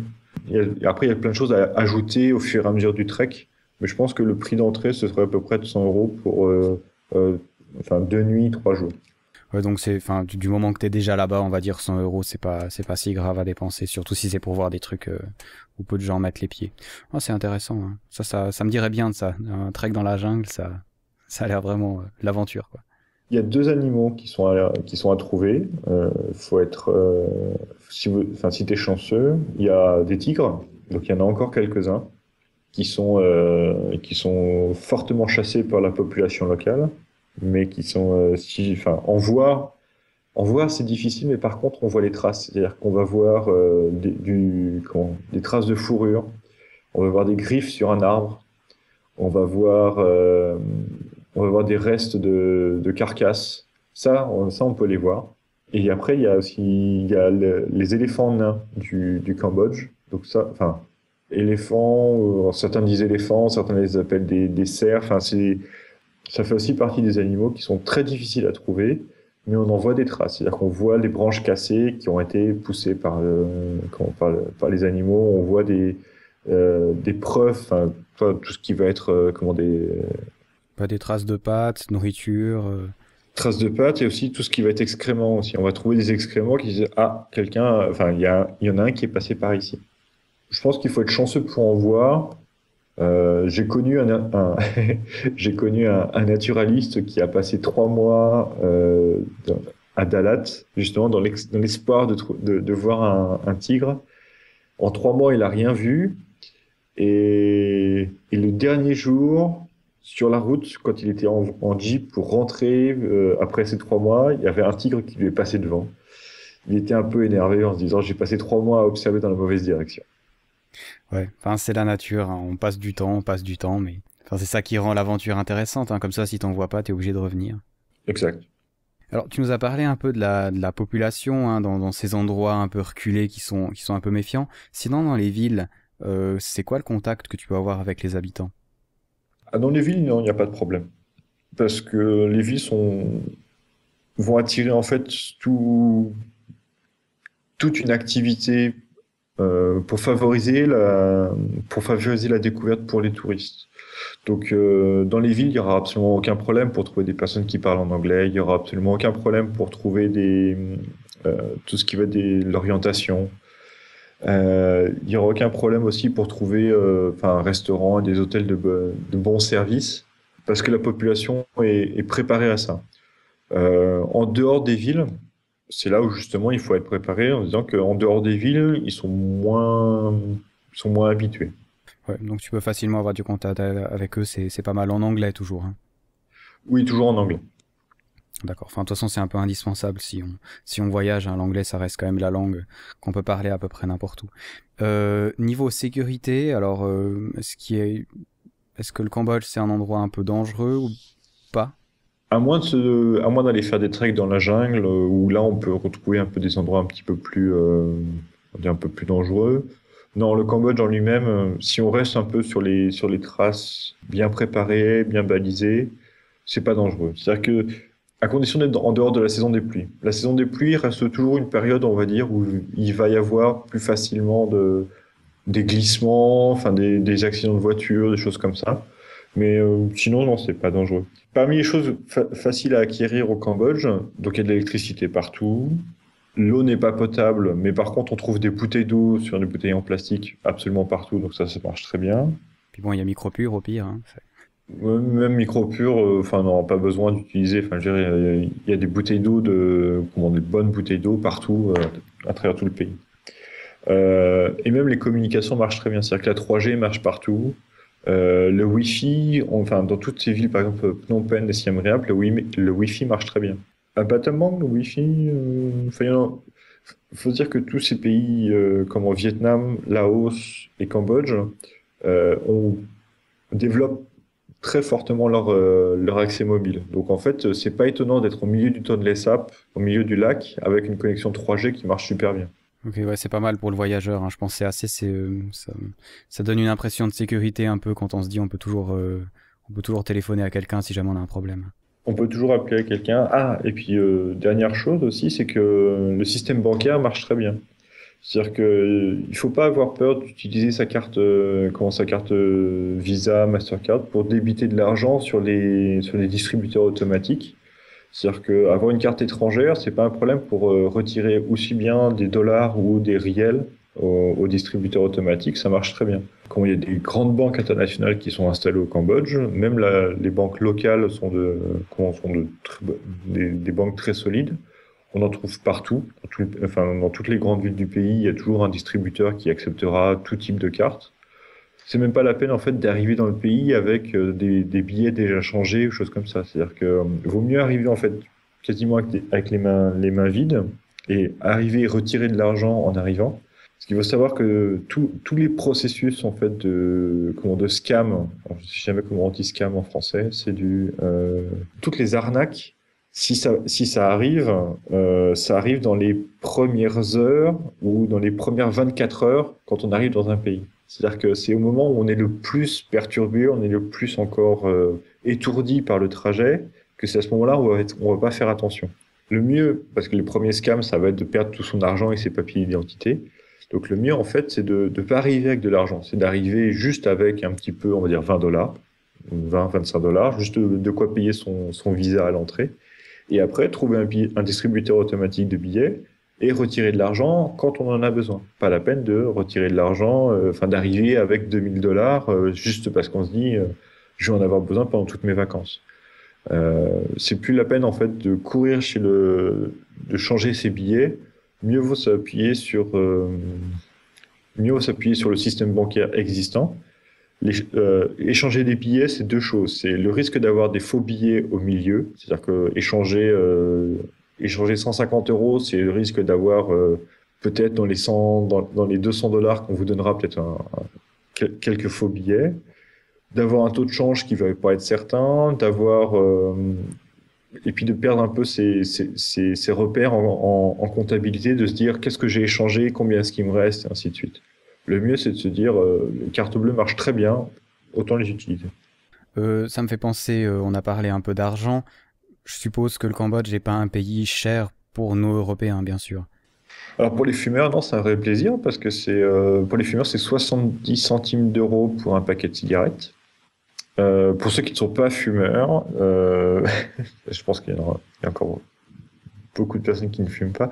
après, il y a plein de choses à ajouter au fur et à mesure du trek. Mais je pense que le prix d'entrée, ce serait à peu près de 100 euros pour 2 nuits, 3 jours. Ouais, donc du moment que t'es déjà là-bas, on va dire 100 euros, c'est pas si grave à dépenser, surtout si c'est pour voir des trucs où peu de gens mettent les pieds. Oh, c'est intéressant, hein. Ça me dirait bien de ça. Un trek dans la jungle, ça a l'air vraiment l'aventure, quoi. Il y a 2 animaux qui sont à trouver. Faut être, si t'es chanceux, il y a des tigres. Donc il y en a encore quelques-uns qui sont fortement chassés par la population locale, mais qui sont, en voir c'est difficile, mais par contre on voit les traces. C'est-à-dire qu'on va voir des traces de fourrure, on va voir des griffes sur un arbre, on va voir des restes de carcasses. Ça, on peut les voir. Et après, il y a les éléphants nains du Cambodge. Donc ça, éléphants, certains disent éléphants, certains les appellent des cerfs. Ça fait aussi partie des animaux qui sont très difficiles à trouver, mais on en voit des traces. C'est-à-dire qu'on voit les branches cassées qui ont été poussées par les animaux. On voit des preuves, tout ce qui va être Pas des traces de pattes, nourriture. Traces de pattes et aussi tout ce qui va être excréments aussi. On va trouver des excréments qui disent quelqu'un, il y en a un qui est passé par ici. Je pense qu'il faut être chanceux pour en voir. J'ai connu j'ai connu un naturaliste qui a passé 3 mois à Dalat, justement dans l'espoir de voir un tigre. En 3 mois, il a rien vu. Et le dernier jour, sur la route, quand il était en Jeep pour rentrer, après ces 3 mois, il y avait un tigre qui lui est passé devant. Il était un peu énervé en se disant, j'ai passé 3 mois à observer dans la mauvaise direction. Ouais, c'est la nature, hein. On passe du temps, mais c'est ça qui rend l'aventure intéressante, hein. Comme ça, si t'en vois pas, t'es obligé de revenir. Exact. Alors, tu nous as parlé un peu de la population hein, dans ces endroits un peu reculés qui sont un peu méfiants. Sinon, dans les villes, c'est quoi le contact que tu peux avoir avec les habitants? Ah, dans les villes, non, il n'y a pas de problème. Parce que les villes vont attirer en fait toute une activité pour favoriser la découverte pour les touristes. Donc, dans les villes, il y aura absolument aucun problème pour trouver des personnes qui parlent en anglais. Il y aura absolument aucun problème pour trouver tout ce qui va être l'orientation. Il y aura aucun problème aussi pour trouver, un restaurant, des hôtels de bons services, parce que la population est préparée à ça. En dehors des villes, c'est là où justement il faut être préparé en disant qu'en dehors des villes, ils sont moins habitués. Ouais, donc tu peux facilement avoir du contact avec eux, c'est pas mal en anglais toujours. Hein. Oui, toujours en anglais. D'accord. Enfin, de toute façon, c'est un peu indispensable si on voyage. Hein, l'anglais, ça reste quand même la langue qu'on peut parler à peu près n'importe où. Niveau sécurité, alors, est-ce que le Cambodge, c'est un endroit un peu dangereux ou pas? À moins d'aller faire des treks dans la jungle, où là on peut retrouver un peu des endroits un petit peu plus, on va dire un peu plus dangereux. Non, le Cambodge en lui-même, si on reste un peu sur les traces bien préparées, bien balisées, c'est pas dangereux. C'est-à-dire que, à condition d'être en dehors de la saison des pluies. La saison des pluies reste toujours une période, on va dire, où il va y avoir plus facilement des glissements, des accidents de voiture, des choses comme ça. Mais sinon, non, c'est pas dangereux. Parmi les choses faciles à acquérir au Cambodge, donc il y a de l'électricité partout. L'eau n'est pas potable, mais par contre, on trouve des bouteilles d'eau sur des bouteilles en plastique absolument partout, donc ça marche très bien. Puis bon, il y a Micropure au pire. Hein, Même micro-pur, non, pas besoin d'utiliser. Enfin, je dirais, il y a des bouteilles d'eau des bonnes bouteilles d'eau partout, à travers tout le pays. Et même les communications marchent très bien. C'est-à-dire que la 3G marche partout. Le Wi-Fi, dans toutes ces villes, par exemple Phnom Penh et Siem Reap, le Wi-Fi marche très bien. À Battambang, le Wi-Fi, il faut se dire que tous ces pays, comme en Vietnam, Laos et Cambodge, on développe très fortement leur accès mobile. Donc en fait, c'est pas étonnant d'être au milieu du Tonlé Sap, au milieu du lac, avec une connexion 3G qui marche super bien. Ok, ouais, c'est pas mal pour le voyageur. Hein, je pense que ça donne une impression de sécurité un peu quand on se dit on peut toujours téléphoner à quelqu'un si jamais on a un problème. On peut toujours appeler quelqu'un. Ah, et puis dernière chose aussi, c'est que le système bancaire marche très bien. C'est-à-dire que il faut pas avoir peur d'utiliser sa carte Visa, Mastercard pour débiter de l'argent sur les distributeurs automatiques. C'est-à-dire qu'avoir une carte étrangère, c'est pas un problème pour retirer aussi bien des dollars ou des riels aux distributeurs automatiques, ça marche très bien. Quand il y a des grandes banques internationales qui sont installées au Cambodge, même les banques locales des banques très solides. On en trouve partout, dans toutes les grandes villes du pays, il y a toujours un distributeur qui acceptera tout type de carte. C'est même pas la peine en fait d'arriver dans le pays avec des billets déjà changés ou choses comme ça. C'est-à-dire que vaut mieux arriver en fait quasiment avec les mains vides et arriver et retirer de l'argent en arrivant. Parce qu'il faut savoir que tous les processus en fait de scam, alors, je sais jamais comment on dit scam en français, c'est toutes les arnaques. Si ça arrive dans les premières heures ou dans les premières 24 heures quand on arrive dans un pays. C'est-à-dire que c'est au moment où on est le plus perturbé, on est le plus encore étourdi par le trajet, que c'est à ce moment-là où on va pas faire attention. Le mieux, parce que les premiers scams, ça va être de perdre tout son argent et ses papiers d'identité. Donc le mieux, en fait, c'est de ne pas arriver avec de l'argent. C'est d'arriver juste avec un petit peu, on va dire 20 dollars, 20, 25 dollars, juste de quoi payer son visa à l'entrée. Et après, trouver un distributeur automatique de billets et retirer de l'argent quand on en a besoin. Pas la peine de retirer de l'argent, d'arriver avec 2000 dollars juste parce qu'on se dit je vais en avoir besoin pendant toutes mes vacances. C'est plus la peine en fait de courir de changer ses billets. Mieux vaut s'appuyer mieux vaut s'appuyer sur le système bancaire existant. Échanger des billets, c'est deux choses. C'est le risque d'avoir des faux billets au milieu, c'est-à-dire que échanger 150 euros, c'est le risque d'avoir peut-être dans les 200 dollars qu'on vous donnera peut-être quelques faux billets, d'avoir un taux de change qui va pas être certain, d'avoir et puis de perdre un peu ses repères en comptabilité, de se dire qu'est-ce que j'ai échangé, combien est-ce qu'il me reste, et ainsi de suite. Le mieux, c'est de se dire les cartes bleues marchent très bien, autant les utiliser. Ça me fait penser, on a parlé un peu d'argent. Je suppose que le Cambodge n'est pas un pays cher pour nous Européens, bien sûr. Alors pour les fumeurs, non, c'est un vrai plaisir parce que pour les fumeurs, c'est 70 centimes d'euros pour un paquet de cigarettes. Pour ceux qui ne sont pas fumeurs, je pense qu'il y a encore beaucoup de personnes qui ne fument pas.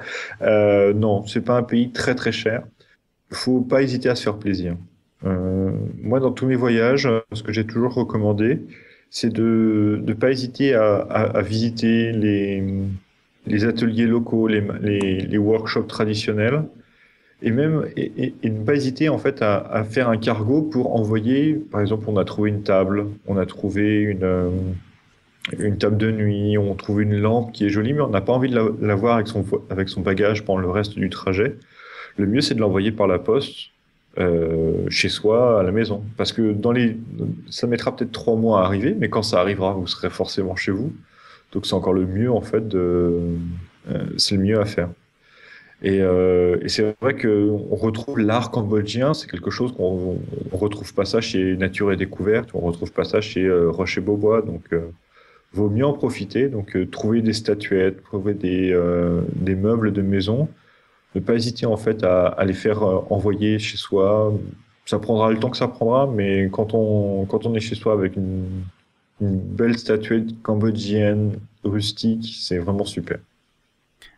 Non, c'est pas un pays très très cher. Faut pas hésiter à se faire plaisir. Moi, dans tous mes voyages, ce que j'ai toujours recommandé, c'est de ne pas hésiter à visiter les ateliers locaux, les workshops traditionnels, et même et ne pas hésiter en fait à faire un cargo pour envoyer. Par exemple, on a trouvé une table, on a trouvé une table de nuit, on trouve une lampe qui est jolie, mais on n'a pas envie de la voir avec son bagage pendant le reste du trajet. Le mieux, c'est de l'envoyer par la poste chez soi, à la maison. Parce que ça mettra peut-être 3 mois à arriver, mais quand ça arrivera, vous serez forcément chez vous. Donc c'est encore le mieux, en fait, c'est le mieux à faire. Et c'est vrai qu'on retrouve l'art cambodgien, c'est quelque chose on retrouve pas ça chez Nature et Découverte, on retrouve pas ça chez Rocher Beaubois, donc vaut mieux en profiter. Donc trouver des statuettes, trouver des meubles de maison, ne pas hésiter en fait à les faire envoyer chez soi. Ça prendra le temps que ça prendra, mais quand on est chez soi avec une belle statuette cambodgienne rustique, c'est vraiment super.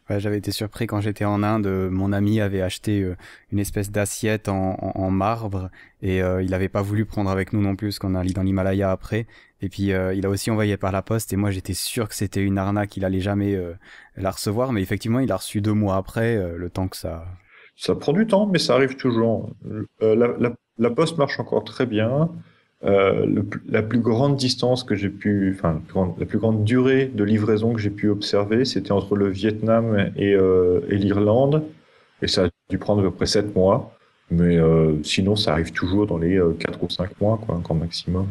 Ouais, j'avais été surpris quand j'étais en Inde. Mon ami avait acheté une espèce d'assiette en marbre et il n'avait pas voulu prendre avec nous non plus, parce qu'on allait dans l'Himalaya après. Et puis il a aussi envoyé par la poste et moi j'étais sûr que c'était une arnaque, il allait jamais la recevoir. Mais effectivement, il a reçu 2 mois après, le temps que ça. Ça prend du temps, mais ça arrive toujours. La poste marche encore très bien. La plus grande distance que j'ai pu, enfin, la plus grande durée de livraison que j'ai pu observer, c'était entre le Vietnam et l'Irlande. Et ça a dû prendre à peu près 7 mois. Mais sinon, ça arrive toujours dans les 4 ou 5 mois, quoi, grand maximum.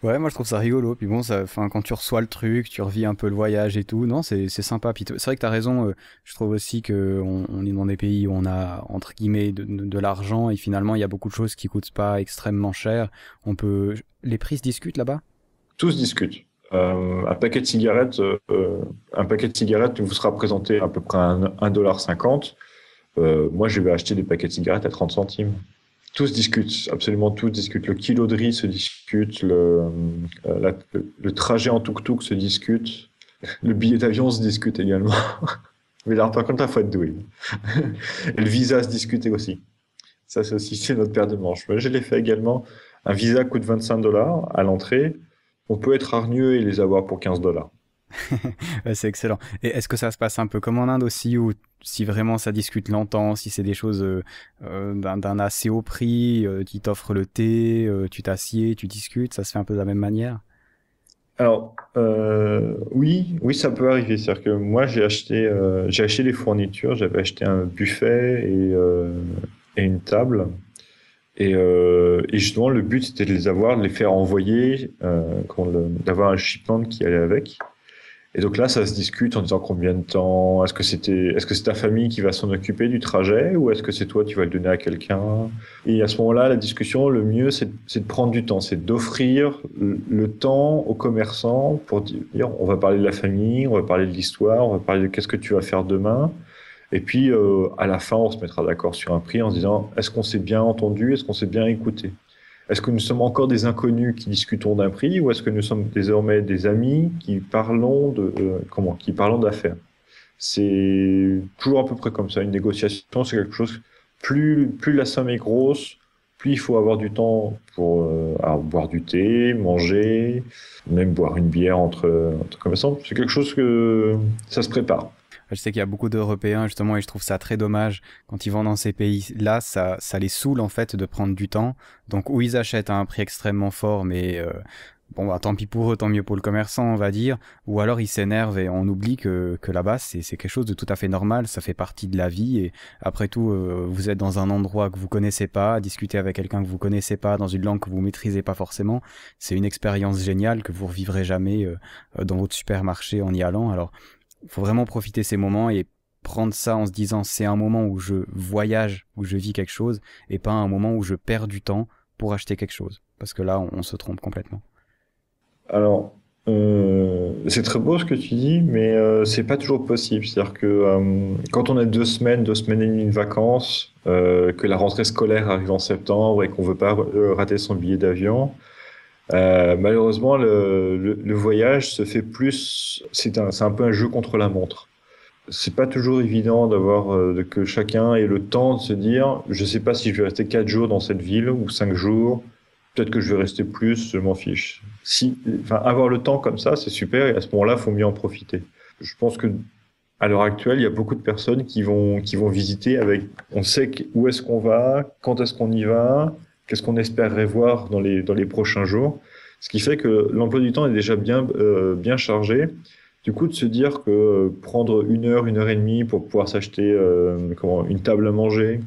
Ouais, moi je trouve ça rigolo. Puis bon, enfin, quand tu reçois le truc, tu revis un peu le voyage et tout. Non, c'est sympa. Puis c'est vrai que t'as raison. Je trouve aussi que on est dans des pays où on a entre guillemets de l'argent et finalement il y a beaucoup de choses qui coûtent pas extrêmement cher. Les prix se discutent là-bas. Tous discutent. Un paquet de cigarettes vous sera présenté à peu près à 1,50 $. Moi, je vais acheter des paquets de cigarettes à 30 centimes. Tous discutent, absolument tous discutent. Le kilo de riz se discute, le trajet en tuk-tuk se discute, le billet d'avion se discute également. Mais là, par contre, il faut être doué. Et le visa se discute aussi. Ça, c'est aussi c'est notre paire de manches. Moi, je l'ai fait également. Un visa coûte 25 $ à l'entrée. On peut être hargneux et les avoir pour 15 $. Ouais, c'est excellent. Et est-ce que ça se passe un peu comme en Inde aussi, où si vraiment ça discute longtemps, si c'est des choses d'un assez haut prix, qui t'offrent le thé, tu t'assieds, tu discutes, ça se fait un peu de la même manière? Alors, oui, oui, ça peut arriver. C'est-à-dire que moi, j'ai acheté des fournitures. J'avais acheté un buffet et une table. Et justement, le but, c'était de les avoir, de les faire envoyer, d'avoir un shipment qui allait avec. Et donc là, ça se discute en disant combien de temps, est-ce que c'est ta famille qui va s'en occuper du trajet ou est-ce que c'est toi qui vas le donner à quelqu'un? Et à ce moment-là, la discussion, le mieux, c'est de prendre du temps, c'est d'offrir le temps aux commerçants pour dire, on va parler de la famille, on va parler de l'histoire, on va parler de qu'est-ce que tu vas faire demain. Et puis, à la fin, on se mettra d'accord sur un prix en se disant, est-ce qu'on s'est bien entendu, est-ce qu'on s'est bien écouté? Est-ce que nous sommes encore des inconnus qui discutons d'un prix ou est-ce que nous sommes désormais des amis qui qui parlons d'affaires? C'est toujours à peu près comme ça. Une négociation, c'est quelque chose. Plus la somme est grosse, plus il faut avoir du temps pour alors, boire du thé, manger, même boire une bière entre commerçants. C'est quelque chose que ça se prépare. Je sais qu'il y a beaucoup d'Européens justement et je trouve ça très dommage quand ils vont dans ces pays-là, ça les saoule en fait de prendre du temps. Donc ou ils achètent à un prix extrêmement fort, mais Bon, bah, tant pis pour eux, tant mieux pour le commerçant, on va dire. Ou alors ils s'énervent et on oublie que là-bas, c'est quelque chose de tout à fait normal, ça fait partie de la vie. Et après tout, vous êtes dans un endroit que vous connaissez pas, discuter avec quelqu'un que vous connaissez pas, dans une langue que vous maîtrisez pas forcément, c'est une expérience géniale que vous revivrez jamais dans votre supermarché en y allant. Alors, il faut vraiment profiter ces moments et prendre ça en se disant c'est un moment où je voyage, où je vis quelque chose, et pas un moment où je perds du temps pour acheter quelque chose. Parce que là, on se trompe complètement. Alors, c'est très beau ce que tu dis, mais c'est pas toujours possible. C'est-à-dire que quand on a 2 semaines et demie de vacances, que la rentrée scolaire arrive en septembre et qu'on veut pas rater son billet d'avion, malheureusement, le voyage se fait plus. C'est un peu un jeu contre la montre. C'est pas toujours évident d'avoir que chacun ait le temps de se dire, je sais pas si je vais rester 4 jours dans cette ville ou 5 jours. Peut-être que je vais rester plus, je m'en fiche. Si, enfin, avoir le temps comme ça, c'est super, et à ce moment-là, il faut mieux en profiter. Je pense que à l'heure actuelle, il y a beaucoup de personnes qui vont visiter avec, on sait où est-ce qu'on va, quand est-ce qu'on y va, qu'est-ce qu'on espérerait voir dans les prochains jours. Ce qui fait que l'emploi du temps est déjà bien chargé. Du coup, de se dire que prendre 1 heure et demie pour pouvoir s'acheter une table à manger,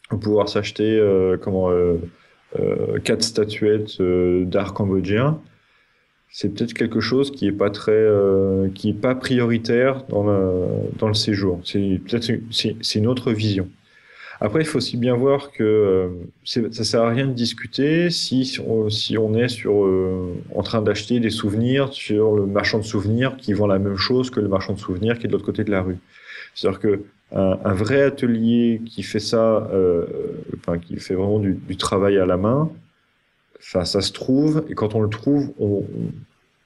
pour pouvoir s'acheter 4 statuettes d'art cambodgien, c'est peut-être quelque chose qui est pas prioritaire dans le séjour. C'est une autre vision. Après, il faut aussi bien voir que ça sert à rien de discuter si on est en train d'acheter des souvenirs sur le marchand de souvenirs qui vend la même chose que le marchand de souvenirs qui est de l'autre côté de la rue. C'est-à-dire que un vrai atelier qui fait ça, enfin, qui fait vraiment du travail à la main, enfin, ça se trouve, et quand on le trouve, on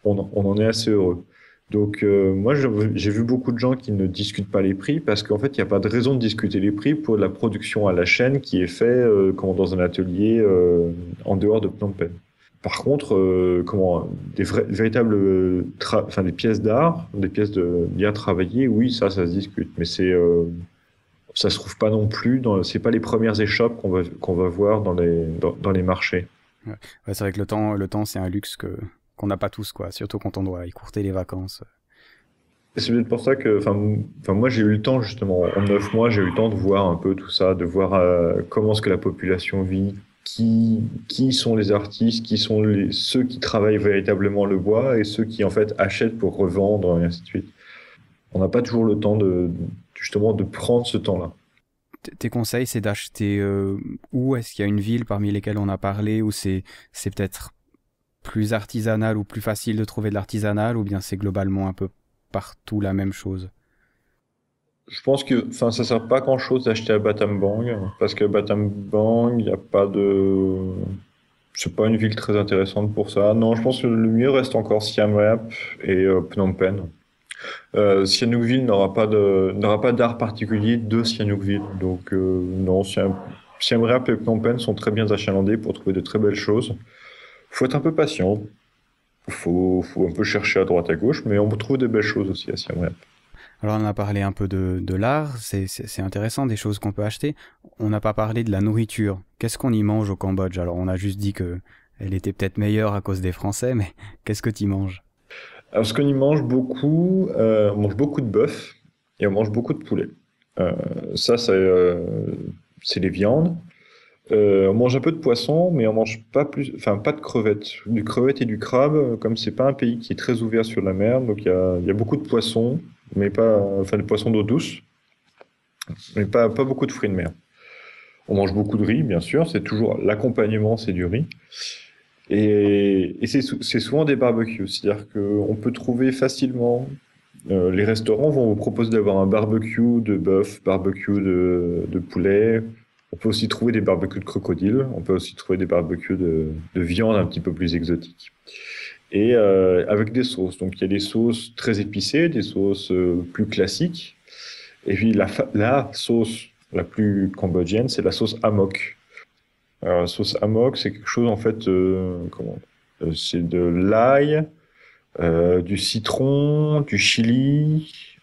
en est assez heureux. Donc, moi, j'ai vu beaucoup de gens qui ne discutent pas les prix parce qu'en fait, il n'y a pas de raison de discuter les prix pour la production à la chaîne qui est fait dans un atelier en dehors de Phnom Penh. Par contre, véritables, enfin, des pièces d'art, des pièces bien travaillées, oui, ça se discute, mais ça se trouve pas non plus c'est pas les premières échoppes qu'on va voir dans les marchés. Ouais. Ouais, c'est vrai que le temps, c'est un luxe qu'on n'a pas tous, quoi. Surtout quand on doit écourter les vacances. Et c'est peut-être pour ça que, enfin, moi, j'ai eu le temps, justement, en 9 mois, j'ai eu le temps de voir un peu tout ça, de voir comment est-ce que la population vit, qui sont les artistes, qui sont ceux qui travaillent véritablement le bois et ceux qui, en fait, achètent pour revendre, et ainsi de suite. On n'a pas toujours le temps justement, de prendre ce temps-là. Tes conseils, c'est d'acheter où? Est-ce qu'il y a une ville parmi lesquelles on a parlé où c'est peut-être plus artisanal ou plus facile de trouver de l'artisanal, ou bien c'est globalement un peu partout la même chose? Je pense que, enfin, ça sert pas à grand-chose d'acheter à Battambang, parce que Battambang, il n'y a pas de, c'est pas une ville très intéressante pour ça. Non, je pense que le mieux reste encore Siem Reap et Phnom Penh. Sihanoukville n'aura pas d'art particulier de Sihanoukville. Donc, non, Siem Reap et Phnom Penh sont très bien achalandés pour trouver de très belles choses. Faut être un peu patient. Faut un peu chercher à droite à gauche, mais on trouve des belles choses aussi à Siem Reap. Alors on a parlé un peu de l'art, c'est intéressant, des choses qu'on peut acheter. On n'a pas parlé de la nourriture. Qu'est-ce qu'on y mange au Cambodge? Alors on a juste dit que elle était peut-être meilleure à cause des Français, mais qu'est-ce que tu y manges? Alors, ce qu'on y mange beaucoup, on mange beaucoup de bœuf et on mange beaucoup de poulet. Euh, ça, c'est les viandes. On mange un peu de poisson, mais on mange pas plus, enfin pas de crevettes. Du crevette et du crabe, comme c'est pas un pays qui est très ouvert sur la mer, donc il y a beaucoup de poissons, mais pas, enfin des poissons d'eau douce, mais pas beaucoup de fruits de mer. On mange beaucoup de riz, bien sûr, c'est toujours l'accompagnement, c'est du riz. Et c'est souvent des barbecues, c'est-à-dire qu'on peut trouver facilement. Les restaurants vont vous proposer d'avoir un barbecue de bœuf, barbecue de poulet. On peut aussi trouver des barbecues de crocodile. On peut aussi trouver des barbecues de viande un petit peu plus exotiques. Et avec des sauces. Donc il y a des sauces très épicées, des sauces plus classiques. Et puis la sauce la plus cambodgienne, c'est la sauce amok. Alors, la sauce amok, c'est quelque chose en fait, c'est de l'ail, du citron, du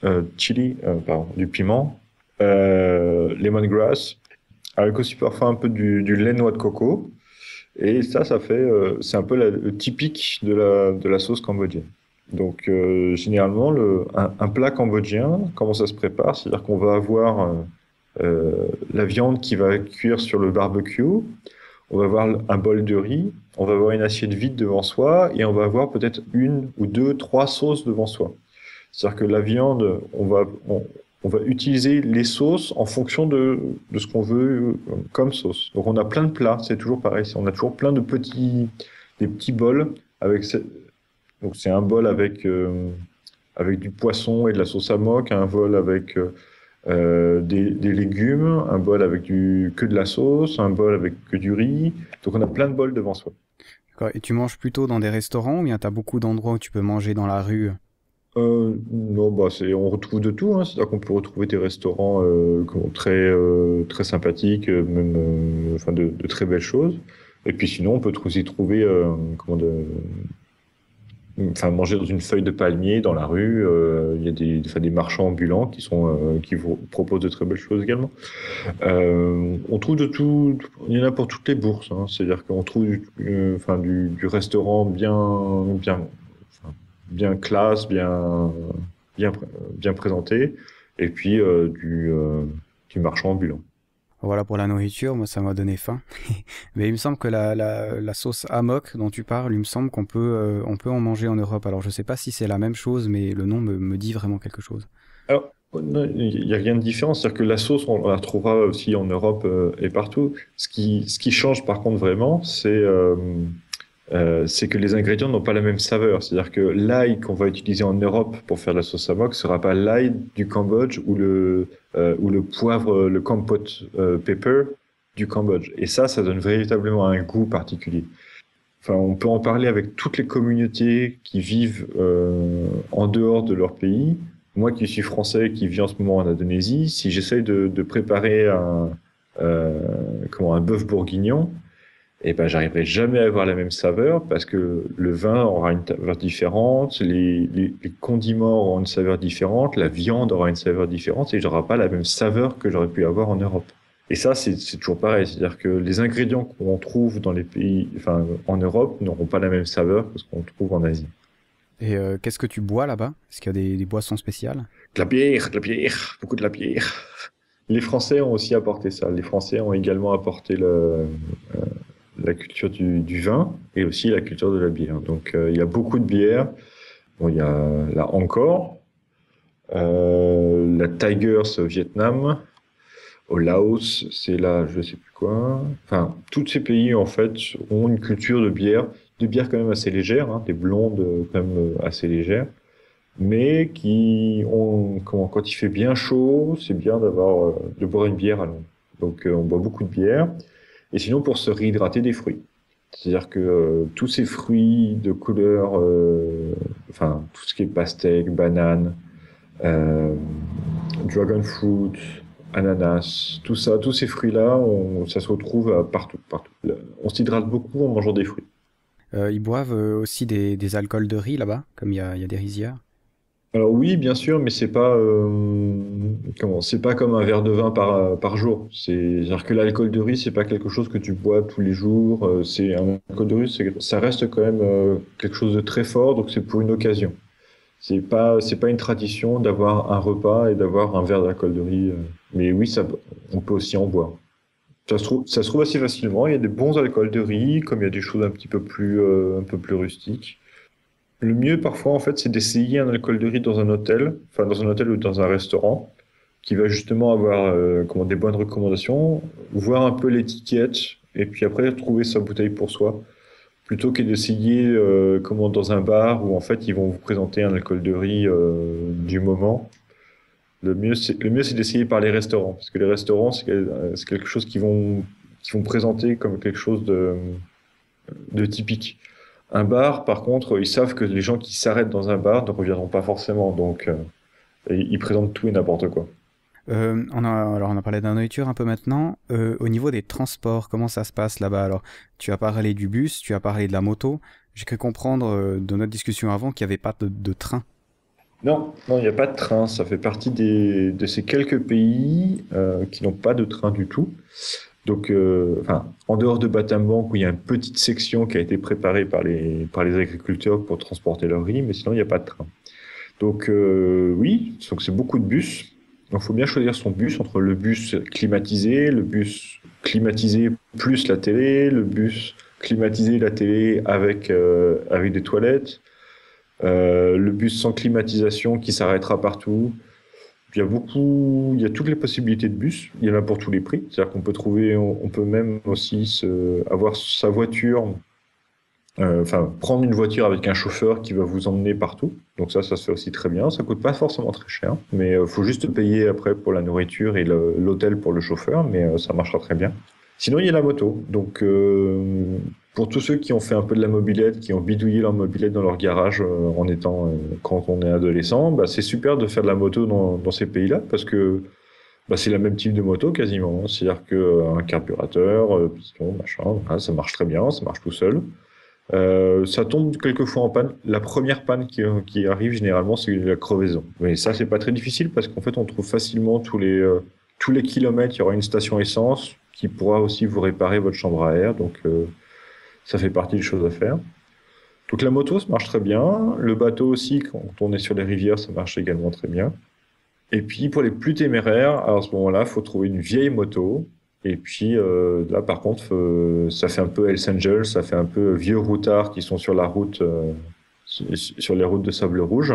pardon, du piment, lemongrass, avec aussi parfois un peu du lait noix de coco. Et ça fait, c'est un peu le typique de la sauce cambodgienne. Donc, généralement, un plat cambodgien, comment ça se prépare? C'est-à-dire qu'on va avoir la viande qui va cuire sur le barbecue, on va avoir un bol de riz, on va avoir une assiette vide devant soi, et on va avoir peut-être une ou deux, trois sauces devant soi. C'est-à-dire que la viande, on va utiliser les sauces en fonction de ce qu'on veut comme sauce. Donc on a plein de plats, c'est toujours pareil. On a toujours plein des petits bols avec. Donc c'est un bol avec du poisson et de la sauce à moque, un bol avec des légumes, un bol avec que de la sauce, un bol avec que du riz. Donc on a plein de bols devant soi. D'accord. Et tu manges plutôt dans des restaurants ou bien tu as beaucoup d'endroits où tu peux manger dans la rue? Non, bah on retrouve de tout, hein. C'est-à-dire qu'on peut retrouver des restaurants très sympathiques, même enfin de très belles choses. Et puis sinon, on peut aussi trouver enfin manger dans une feuille de palmier dans la rue. Il y a enfin, des marchands ambulants qui vous proposent de très belles choses également. On trouve de tout, il y en a pour toutes les bourses, hein. C'est-à-dire qu'on trouve enfin, du restaurant enfin, bien classe, bien, bien présenté, et puis du marchand ambulant. Voilà pour la nourriture, moi ça m'a donné faim. Mais il me semble que la sauce amok dont tu parles, il me semble on peut en manger en Europe. Alors je sais pas si c'est la même chose, mais le nom me dit vraiment quelque chose. Alors, non, il n'y a rien de différent, c'est-à-dire que la sauce, on la retrouvera aussi en Europe et partout. Ce qui change par contre vraiment, c'est que les ingrédients n'ont pas la même saveur. C'est-à-dire que l'ail qu'on va utiliser en Europe pour faire la sauce amok ne sera pas l'ail du Cambodge ou le poivre, le kampot pepper du Cambodge. Et ça donne véritablement un goût particulier. Enfin, on peut en parler avec toutes les communautés qui vivent en dehors de leur pays. Moi qui suis français, qui vis en ce moment en Indonésie, si j'essaye de préparer euh, un bœuf bourguignon, et ben j'arriverai jamais à avoir la même saveur parce que le vin aura une saveur différente, les condiments auront une saveur différente, la viande aura une saveur différente et j'aurai pas la même saveur que j'aurais pu avoir en Europe. Et ça, c'est toujours pareil, c'est-à-dire que les ingrédients qu'on trouve dans les pays, enfin en Europe, n'auront pas la même saveur que ce qu'on trouve en Asie. Et qu'est-ce que tu bois là-bas? Est-ce qu'il y a des boissons spéciales? De la bière, beaucoup de la bière. Les Français ont aussi apporté ça. Les Français ont également apporté la culture du vin et aussi la culture de la bière. Donc il y a beaucoup de bières. Bon, il y a la Angkor, la Tigers au Vietnam, au Laos, c'est là, je sais plus quoi. Enfin, tous ces pays en fait ont une culture de bière quand même assez légère, hein, des blondes quand même assez légères, mais qui ont quand il fait bien chaud, c'est bien de boire une bière à Londres. Donc on boit beaucoup de bière. Et sinon, pour se réhydrater, des fruits. C'est-à-dire que tous ces fruits de couleur, enfin, tout ce qui est pastèque, banane, euh, dragon fruit, ananas, tout ça, tous ces fruits-là, ça se retrouve partout, partout. On s'hydrate beaucoup en mangeant des fruits. Ils boivent aussi des alcools de riz là-bas, comme il y a des rizières. Alors oui, bien sûr, mais c'est pas comme un verre de vin par jour. C'est-à-dire que l'alcool de riz, c'est pas quelque chose que tu bois tous les jours. C'est un alcool de riz, ça reste quand même quelque chose de très fort, donc c'est pour une occasion. C'est pas une tradition d'avoir un repas et d'avoir un verre d'alcool de riz. Mais oui, on peut aussi en boire. Ça se trouve assez facilement. Il y a des bons alcools de riz, comme il y a des choses un peu plus rustiques. Le mieux parfois, en fait, c'est d'essayer un alcool de riz dans un hôtel, enfin dans un hôtel ou dans un restaurant, qui va justement avoir des bonnes recommandations, voir un peu l'étiquette, et puis après trouver sa bouteille pour soi, plutôt que d'essayer dans un bar où en fait ils vont vous présenter un alcool de riz du moment. Le mieux c'est d'essayer par les restaurants, parce que les restaurants c'est quelque chose qui vont présenter comme quelque chose de typique. Un bar, par contre, ils savent que les gens qui s'arrêtent dans un bar ne reviendront pas forcément, donc ils présentent tout et n'importe quoi. Alors on a parlé de la nourriture un peu maintenant. Au niveau des transports, comment ça se passe là-bas? Alors, tu as parlé du bus, tu as parlé de la moto. J'ai cru comprendre de notre discussion avant qu'il n'y avait pas de train. Non, non, il n'y a pas de train. Ça fait partie de ces quelques pays qui n'ont pas de train du tout. Donc, en dehors de Batambank, où il y a une petite section qui a été préparée par les agriculteurs pour transporter leur riz, mais sinon, il n'y a pas de train. Donc, oui, donc c'est beaucoup de bus. Donc, il faut bien choisir son bus entre le bus climatisé plus la télé, le bus climatisé, la télé avec des toilettes, le bus sans climatisation qui s'arrêtera partout. Il y a toutes les possibilités de bus. Il y en a pour tous les prix. C'est-à-dire qu'on peut on peut même aussi avoir sa voiture, prendre une voiture avec un chauffeur qui va vous emmener partout. Donc ça se fait aussi très bien. Ça coûte pas forcément très cher, mais faut juste payer après pour la nourriture et l'hôtel pour le chauffeur, mais ça marchera très bien. Sinon, il y a la moto. Donc, pour tous ceux qui ont fait un peu de la mobilette, qui ont bidouillé leur mobilette dans leur garage quand on est adolescent, bah, c'est super de faire de la moto dans ces pays-là parce que bah, c'est le même type de moto quasiment, hein. C'est-à-dire qu'un carburateur, piston, machin, voilà, ça marche très bien, ça marche tout seul. Ça tombe quelquefois en panne. La première panne qui arrive généralement, c'est la crevaison. Mais ça, c'est pas très difficile parce qu'en fait, on trouve facilement tous les kilomètres, il y aura une station essence qui pourra aussi vous réparer votre chambre à air. Donc, ça fait partie des choses à faire. Donc, la moto, ça marche très bien. Le bateau aussi, quand on est sur les rivières, ça marche également très bien. Et puis, pour les plus téméraires, alors à ce moment-là, il faut trouver une vieille moto. Et puis, là, par contre, ça fait un peu Hells Angels, ça fait un peu vieux routards qui sont sur la route, sur les routes de sable rouge.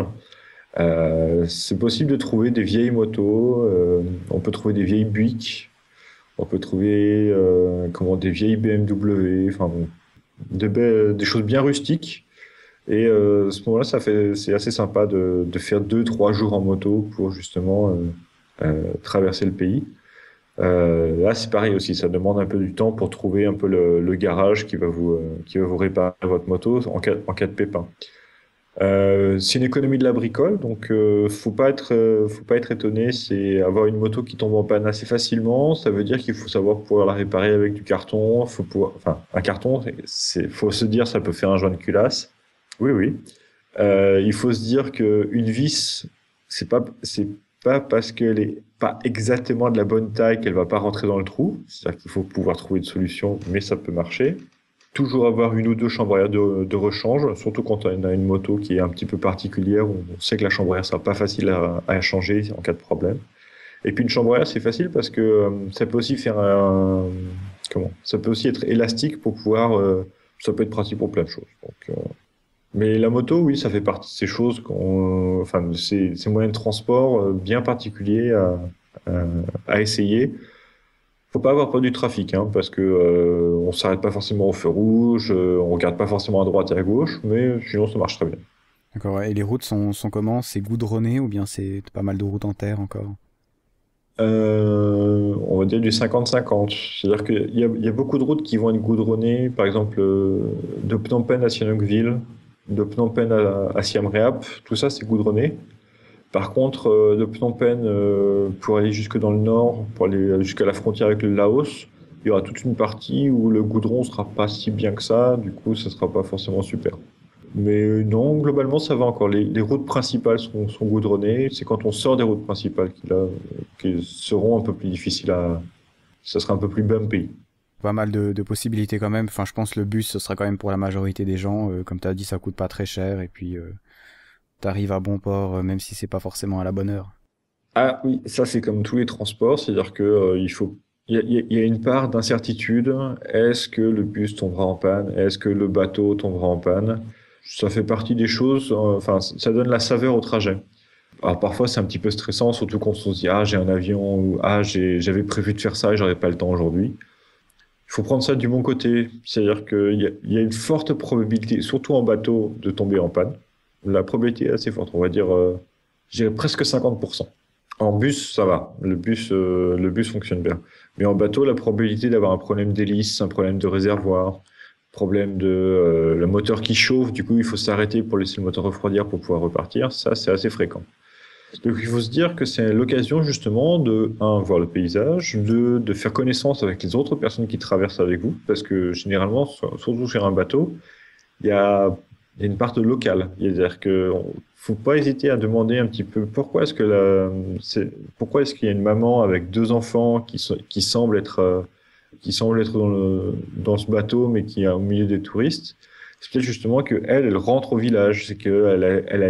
C'est possible de trouver des vieilles motos. On peut trouver des vieilles Buick. On peut trouver des vieilles BMW. Enfin, bon, des choses bien rustiques. Et à ce moment-là, c'est assez sympa de faire 2, 3 jours en moto pour justement traverser le pays. Là, c'est pareil aussi, ça demande un peu du temps pour trouver un peu le garage qui va vous réparer votre moto en cas de pépin. C'est une économie de la bricole, donc faut pas être étonné. C'est avoir une moto qui tombe en panne assez facilement. Ça veut dire qu'il faut savoir pouvoir la réparer avec du carton. Un carton, faut se dire, ça peut faire un joint de culasse. Oui, oui. Il faut se dire que une vis, c'est pas parce qu'elle est pas exactement de la bonne taille qu'elle va pas rentrer dans le trou. C'est-à-dire qu'il faut pouvoir trouver une solution, mais ça peut marcher. Toujours avoir une ou deux chambres à air de rechange, surtout quand on a une moto qui est un petit peu particulière, où on sait que la chambre à air sera pas facile à changer en cas de problème. Et puis une chambre à air, c'est facile parce que ça peut aussi ça peut aussi être élastique pour pouvoir, ça peut être pratique pour plein de choses. Donc, mais la moto, oui, ça fait partie de ces choses ces moyens de transport bien particuliers à essayer. Faut pas avoir peur du trafic, hein, parce que on s'arrête pas forcément au feu rouge, on regarde pas forcément à droite et à gauche, mais sinon ça marche très bien. D'accord, ouais. Et les routes sont comment? C'est goudronné ou bien c'est pas mal de routes en terre encore? On va dire du 50-50. C'est-à-dire il y a beaucoup de routes qui vont être goudronnées, par exemple de Phnom Penh à Sihanoukville, de Phnom Penh à Siem Reap, tout ça c'est goudronné. Par contre, de Phnom Penh pour aller jusque dans le nord, pour aller jusqu'à la frontière avec le Laos, il y aura toute une partie où le goudron sera pas si bien que ça, du coup ça sera pas forcément super. Mais non, globalement, ça va encore. Les routes principales sont goudronnées. C'est quand on sort des routes principales qui seront un peu plus difficiles ça sera un peu plus bumpy. Pas mal de possibilités quand même. Enfin, je pense que le bus, ce sera quand même pour la majorité des gens. Comme tu as dit, ça coûte pas très cher. Et puis, t'arrives à bon port, même si c'est pas forcément à la bonne heure. Ah oui, ça c'est comme tous les transports, c'est-à-dire que il y a une part d'incertitude. Est-ce que le bus tombera en panne? Est-ce que le bateau tombera en panne? Ça fait partie des choses. Ça donne la saveur au trajet. Alors parfois c'est un petit peu stressant, surtout quand on se dit ah j'ai un avion ou ah j'avais prévu de faire ça et j'aurais pas le temps aujourd'hui. Il faut prendre ça du bon côté, c'est-à-dire qu'il y a une forte probabilité, surtout en bateau, de tomber en panne. La probabilité est assez forte, on va dire, je dirais presque 50%. En bus, ça va, le bus fonctionne bien. Mais en bateau, la probabilité d'avoir un problème d'hélice, un problème de réservoir, problème de le moteur qui chauffe, du coup il faut s'arrêter pour laisser le moteur refroidir pour pouvoir repartir, ça c'est assez fréquent. Donc il faut se dire que c'est l'occasion justement de, un, voir le paysage, deux, de faire connaissance avec les autres personnes qui traversent avec vous, parce que généralement, surtout sur un bateau, il y a, il y a une part de local. C'est-à-dire que faut pas hésiter à demander un petit peu pourquoi est-ce qu'il y a une maman avec deux enfants qui semblent être qui semble être dans ce bateau, mais qui est au milieu des touristes. C'est peut-être justement que elle rentre au village, c'est elle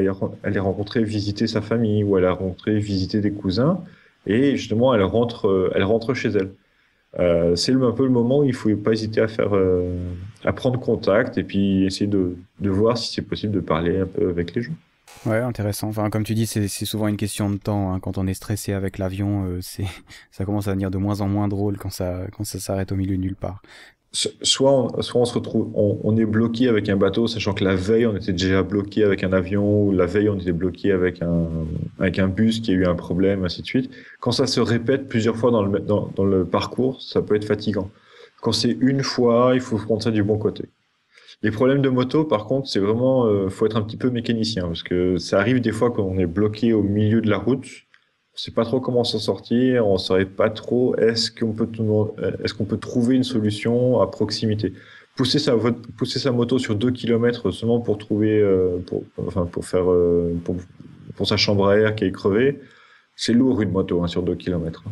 est rencontrée visiter sa famille, ou elle a rencontré visiter des cousins, et justement elle rentre chez elle. C'est un peu le moment où il faut pas hésiter à prendre contact et puis essayer de voir si c'est possible de parler un peu avec les gens. Ouais, intéressant. Enfin, comme tu dis, c'est souvent une question de temps, hein. Quand on est stressé avec l'avion, ça commence à devenir de moins en moins drôle quand ça s'arrête au milieu de nulle part. Soit on se retrouve, on est bloqué avec un bateau, sachant que la veille on était déjà bloqué avec un avion, ou la veille on était bloqué avec un bus qui a eu un problème, ainsi de suite. Quand ça se répète plusieurs fois dans le parcours, ça peut être fatigant. Quand c'est une fois, il faut prendre ça du bon côté. Les problèmes de moto, par contre, c'est vraiment, faut être un petit peu mécanicien, parce que ça arrive des fois quand on est bloqué au milieu de la route, on sait pas trop comment s'en sortir, on saurait pas trop est-ce qu'on peut trouver une solution à proximité. Pousser sa moto sur 2 kilomètres seulement pour trouver, pour faire, pour sa chambre à air qui est crevée, c'est lourd une moto, hein, sur 2 kilomètres.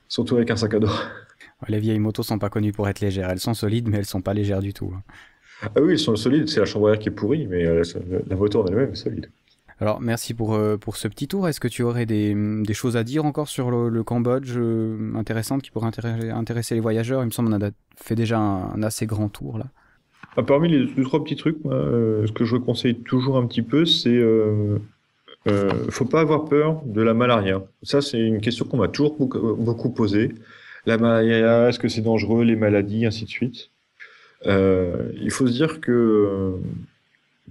Surtout avec un sac à dos. Ouais, les vieilles motos sont pas connues pour être légères. Elles sont solides, mais elles sont pas légères du tout, hein. Ah oui, ils sont solides, c'est la chambre à air qui est pourrie, mais la moto en elle-même est solide. Alors, merci pour ce petit tour. Est-ce que tu aurais des choses à dire encore sur le Cambodge, intéressantes qui pourraient intéresser les voyageurs? Il me semble qu'on a fait déjà un assez grand tour là. Ah, parmi les deux, trois petits trucs, moi, ce que je conseille toujours un petit peu, c'est faut pas avoir peur de la malaria. Ça, c'est une question qu'on m'a toujours beaucoup posée. La malaria, est-ce que c'est dangereux, les maladies, ainsi de suite. Il faut se dire que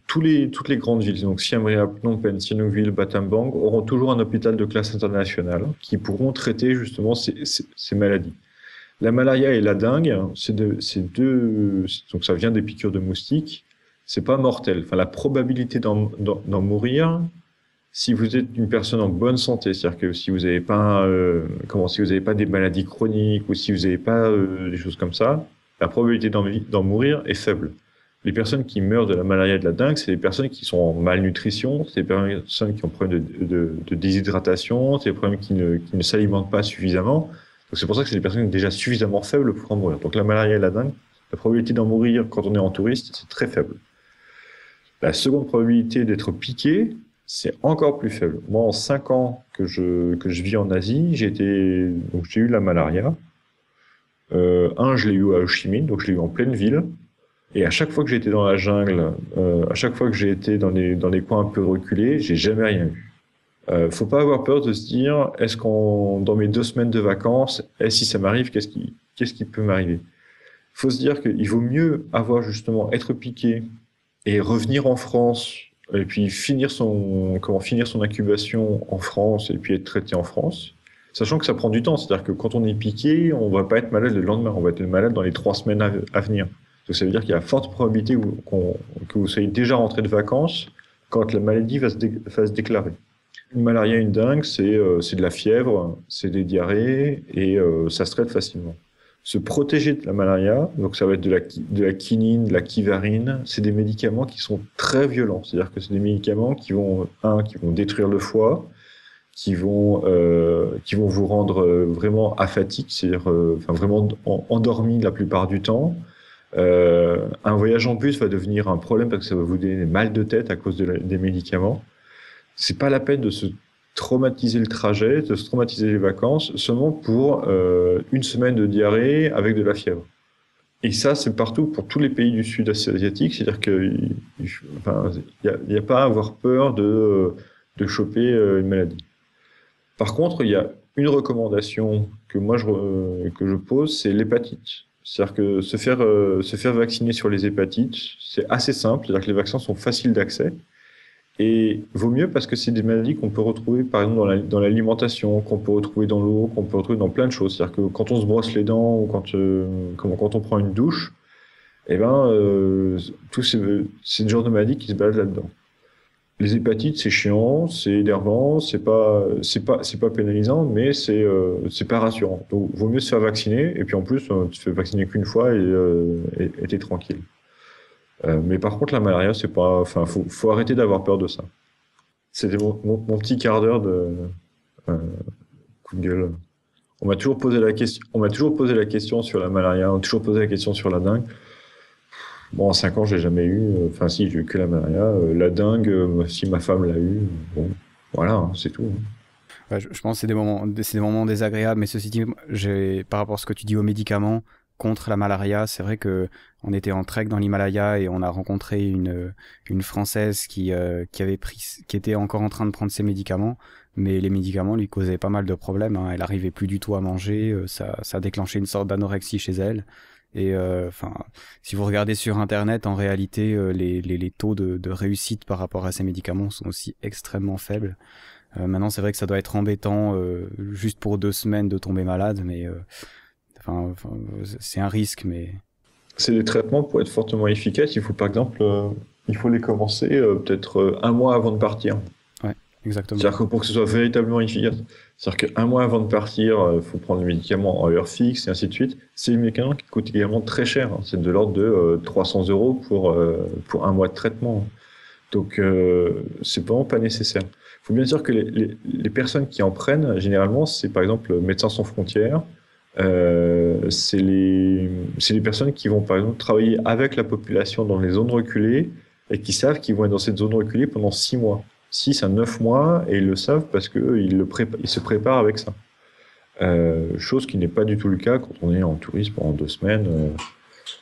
toutes les grandes villes, donc Siem Reap, Phnom Penh, Sihanoukville, Battambang, auront toujours un hôpital de classe internationale qui pourront traiter justement ces maladies. La malaria et la dengue, donc ça vient des piqûres de moustiques, c'est pas mortel. Enfin, la probabilité d'en mourir, si vous êtes une personne en bonne santé, c'est-à-dire que si vous n'avez pas, si vous n'avez pas des maladies chroniques ou si vous n'avez pas des choses comme ça, la probabilité d'en mourir est faible. Les personnes qui meurent de la malaria et de la dengue, c'est les personnes qui sont en malnutrition, c'est les personnes qui ont problème de déshydratation, c'est les problèmes qui ne s'alimentent pas suffisamment. Donc c'est pour ça que c'est des personnes déjà suffisamment faibles pour en mourir. Donc la malaria et la dengue, la probabilité d'en mourir quand on est en touriste, c'est très faible. La seconde probabilité d'être piqué, c'est encore plus faible. Moi, en 5 ans que je vis en Asie, j'ai eu la malaria. Je l'ai eu à Ho Chi Minh, donc je l'ai eu en pleine ville. Et à chaque fois que j'ai été dans la jungle, à chaque fois que j'ai été dans les coins un peu reculés, j'ai jamais rien eu. Faut pas avoir peur de se dire, dans mes 2 semaines de vacances, si ça m'arrive, qu'est-ce qui peut m'arriver? Faut se dire qu'il vaut mieux être piqué et revenir en France, et puis finir son incubation en France, et puis être traité en France. Sachant que ça prend du temps, c'est-à-dire que quand on est piqué, on va pas être malade le lendemain, on va être malade dans les 3 semaines à venir. Donc ça veut dire qu'il y a forte probabilité que vous soyez déjà rentré de vacances quand la maladie va se déclarer. Une malaria, une dengue, c'est de la fièvre, c'est des diarrhées et ça se traite facilement. Se protéger de la malaria, donc ça va être de la quinine, de la kivarine, c'est des médicaments qui sont très violents. C'est-à-dire que c'est des médicaments qui vont détruire le foie, qui vont vous rendre vraiment aphatique, c'est-à-dire vraiment endormi la plupart du temps. Un voyage en bus va devenir un problème parce que ça va vous donner des mal de tête à cause des médicaments. C'est pas la peine de se traumatiser le trajet, de se traumatiser les vacances, seulement pour 1 semaine de diarrhée avec de la fièvre. Et ça, c'est partout pour tous les pays du sud asiatique, c'est-à-dire qu'il n'y a pas à avoir peur de choper une maladie. Par contre, il y a une recommandation que que je pose, c'est l'hépatite. C'est-à-dire que se faire vacciner sur les hépatites, c'est assez simple, c'est-à-dire que les vaccins sont faciles d'accès. Et vaut mieux parce que c'est des maladies qu'on peut retrouver, par exemple, dans l'alimentation, qu'on peut retrouver dans l'eau, qu'on peut retrouver dans plein de choses. C'est-à-dire que quand on se brosse les dents ou quand on prend une douche, tous ces genres de maladies qui se baladent là-dedans. Les hépatites, c'est chiant, c'est énervant, c'est pas pénalisant, mais c'est pas rassurant. Donc, vaut mieux se faire vacciner. Et puis en plus, tu te fais vacciner qu'une fois et t'es tranquille. Mais par contre, la malaria, c'est pas, faut arrêter d'avoir peur de ça. C'était mon petit quart d'heure de coup de gueule. On m'a toujours posé la question. On m'a toujours posé la question sur la malaria. On m'a toujours posé la question sur la dengue. Bon, en 5 ans, j'ai jamais eu. Enfin, si, j'ai eu que la malaria. La dengue, si ma femme l'a eu, bon, voilà, hein, c'est tout. Hein. Ouais, je pense que c'est des moments désagréables, mais ceci dit, par rapport à ce que tu dis aux médicaments contre la malaria, c'est vrai que on était en trek dans l'Himalaya et on a rencontré une Française qui était encore en train de prendre ses médicaments, mais les médicaments lui causaient pas mal de problèmes, hein. Elle arrivait plus du tout à manger, ça a déclenché une sorte d'anorexie chez elle. Et enfin, si vous regardez sur Internet, en réalité, les taux de réussite par rapport à ces médicaments sont aussi extrêmement faibles. Maintenant, c'est vrai que ça doit être embêtant juste pour 2 semaines de tomber malade, mais c'est un risque. Mais C'est des traitements pour être fortement efficaces. Il faut, par exemple, il faut les commencer peut-être un mois avant de partir. ouais, exactement. C'est-à-dire que pour que ce soit véritablement efficace, c'est-à-dire qu'un mois avant de partir, il faut prendre le médicament en heure fixe et ainsi de suite. C'est un médicament qui coûte également très cher. Hein. C'est de l'ordre de 300 euros pour un mois de traitement. Donc, c'est vraiment pas nécessaire. Il faut bien sûr que les personnes qui en prennent, généralement, c'est par exemple Médecins sans frontières. C'est les personnes qui vont, par exemple, travailler avec la population dans les zones reculées et qui savent qu'ils vont être dans cette zone reculée pendant 6 mois. 6 à 9 mois, et ils le savent parce qu'ils ils se préparent avec ça. Chose qui n'est pas du tout le cas quand on est en tourisme pendant 2 semaines.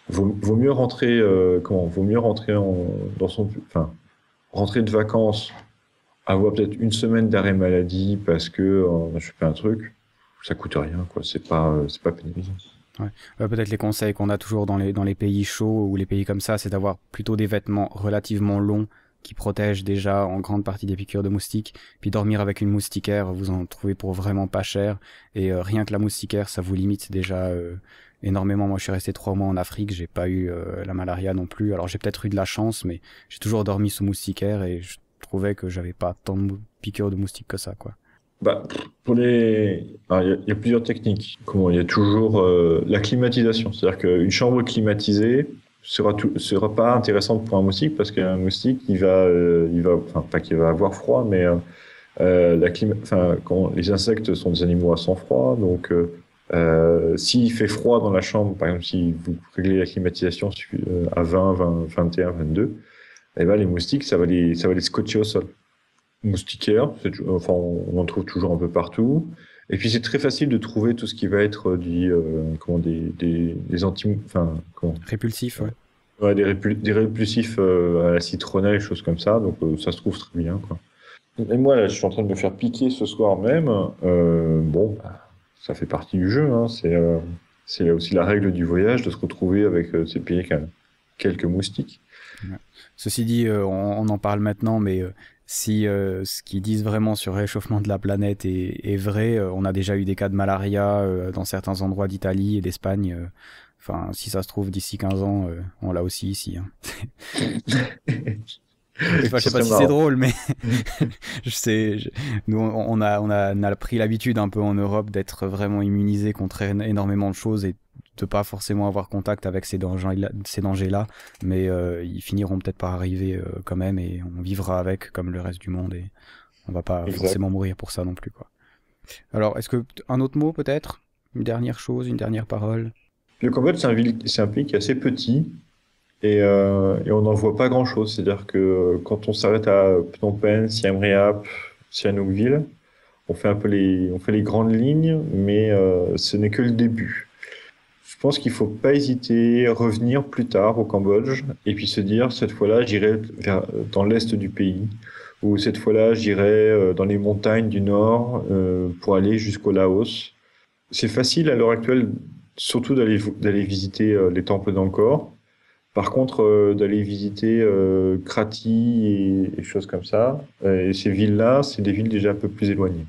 Vaut mieux rentrer, vaut mieux rentrer dans son, enfin, rentrer de vacances, avoir peut-être une semaine d'arrêt maladie parce que on a chopé un truc, ça coûte rien, quoi. C'est pas pénible. Ouais. Peut-être les conseils qu'on a toujours dans les pays chauds ou les pays comme ça, c'est d'avoir plutôt des vêtements relativement longs qui protègent déjà en grande partie des piqûres de moustiques. Puis dormir avec une moustiquaire, vous en trouvez pour vraiment pas cher. Et rien que la moustiquaire, ça vous limite déjà énormément. Moi, je suis resté 3 mois en Afrique, j'ai pas eu la malaria non plus. Alors j'ai peut-être eu de la chance, mais j'ai toujours dormi sous moustiquaire et je trouvais que j'avais pas tant de piqûres de moustiques que ça, quoi. Bah, il y a plusieurs techniques. Il y a toujours la climatisation, c'est-à-dire qu'une chambre climatisée sera pas intéressante pour un moustique parce qu'un moustique enfin pas qu'il va avoir froid, mais quand les insectes sont des animaux à sang froid, donc s'il fait froid dans la chambre, par exemple si vous réglez la climatisation à 20, 21, 22, eh ben les moustiques ça va les scotcher au sol. Moustiquaire, enfin, on en trouve toujours un peu partout. Et puis c'est très facile de trouver tout ce qui va être des anti, enfin, Répulsif, ouais. ouais, des répulsifs à la citronnelle, des choses comme ça. Donc ça se trouve très bien, quoi. Et moi là, je suis en train de me faire piquer ce soir même. Bon, bah, ça fait partie du jeu. Hein. C'est aussi la règle du voyage de se retrouver avec ces pays quelques moustiques. Ouais. Ceci dit, on en parle maintenant, mais si ce qu'ils disent vraiment sur le réchauffement de la planète est vrai, on a déjà eu des cas de malaria dans certains endroits d'Italie et d'Espagne. Enfin, si ça se trouve, d'ici 15 ans, on l'a aussi ici. Hein. Enfin, je sais pas si c'est drôle, mais nous, on a pris l'habitude un peu en Europe d'être vraiment immunisés contre énormément de choses et de pas forcément avoir contact avec ces dangers-là, mais ils finiront peut-être par arriver quand même et on vivra avec comme le reste du monde et on va pas forcément mourir pour ça non plus, quoi. Alors, est-ce que un autre mot peut-être? Une dernière chose, une dernière parole? Le Cambodge, c'est un pays qui est assez petit. Et on n'en voit pas grand-chose. C'est-à-dire que quand on s'arrête à Phnom Penh, Siem Reap, Sihanoukville, on fait les grandes lignes, mais ce n'est que le début. Je pense qu'il faut pas hésiter, revenir plus tard au Cambodge, et puis se dire, cette fois-là, dans l'est du pays, ou cette fois-là, j'irai dans les montagnes du nord pour aller jusqu'au Laos. C'est facile à l'heure actuelle, surtout d'aller visiter les temples d'Angkor. Par contre, d'aller visiter Kratie et choses comme ça, et ces villes-là, c'est des villes déjà un peu plus éloignées.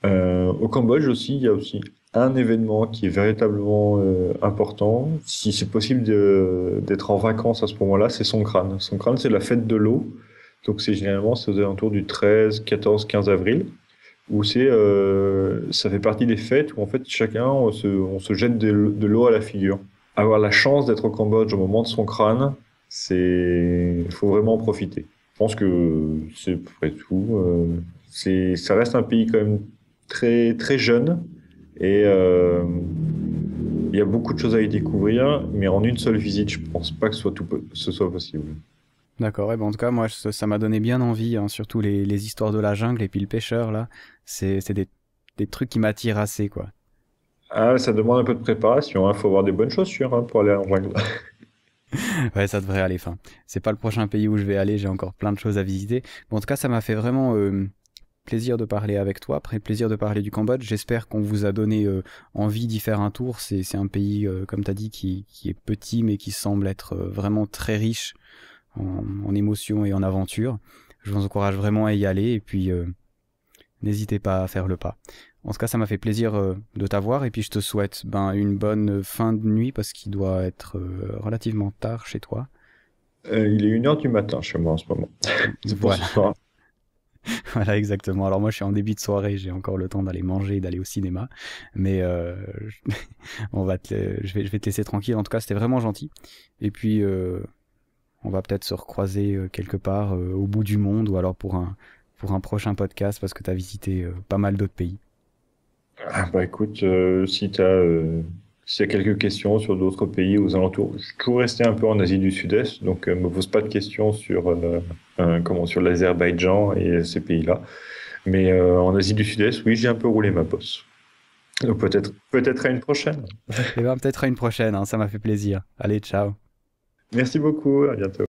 Au Cambodge aussi, il y a aussi un événement qui est véritablement important. Si c'est possible d'être en vacances à ce moment-là, c'est Songkran. Songkran, c'est la fête de l'eau. Donc c'est aux alentours du 13, 14, 15 avril, où ça fait partie des fêtes où en fait on se jette de l'eau à la figure. Avoir la chance d'être au Cambodge au moment de son crâne, il faut vraiment en profiter. Je pense que c'est à peu près tout. Ça reste un pays quand même très, très jeune Et il y a beaucoup de choses à y découvrir, mais en une seule visite, je pense pas que ce soit possible. D'accord, ouais, bah, en tout cas, moi, ça m'a donné bien envie, hein, surtout les histoires de la jungle et puis le pêcheur, là. C'est des trucs qui m'attirent assez, quoi. Ah, ça demande un peu de préparation, il faut avoir des bonnes chaussures pour aller en jungle. Ouais, ça devrait aller. Enfin, c'est pas le prochain pays où je vais aller, j'ai encore plein de choses à visiter. Bon, en tout cas, ça m'a fait vraiment plaisir de parler avec toi, après plaisir de parler du Cambodge. J'espère qu'on vous a donné envie d'y faire un tour. C'est un pays, comme tu as dit, qui est petit, mais qui semble être vraiment très riche en émotions et en aventures. Je vous encourage vraiment à y aller et puis n'hésitez pas à faire le pas. En tout cas, ça m'a fait plaisir de t'avoir et puis je te souhaite une bonne fin de nuit parce qu'il doit être relativement tard chez toi. Il est 1 heure du matin chez moi en ce moment. C'est pour ce Voilà, soir. voilà exactement. Alors moi, je suis en début de soirée, j'ai encore le temps d'aller manger et d'aller au cinéma, mais je vais te laisser tranquille. En tout cas, c'était vraiment gentil. Et puis, on va peut-être se recroiser quelque part au bout du monde ou alors pour un prochain podcast parce que tu as visité pas mal d'autres pays. Ah, bah écoute, s'il y a quelques questions sur d'autres pays aux alentours, je suis toujours resté un peu en Asie du Sud-Est, donc me pose pas de questions sur l'Azerbaïdjan et ces pays-là. Mais en Asie du Sud-Est, oui, j'ai un peu roulé ma bosse. Donc peut-être à une prochaine. Et bien peut-être à une prochaine, hein, ça m'a fait plaisir. Allez, ciao. Merci beaucoup, à bientôt.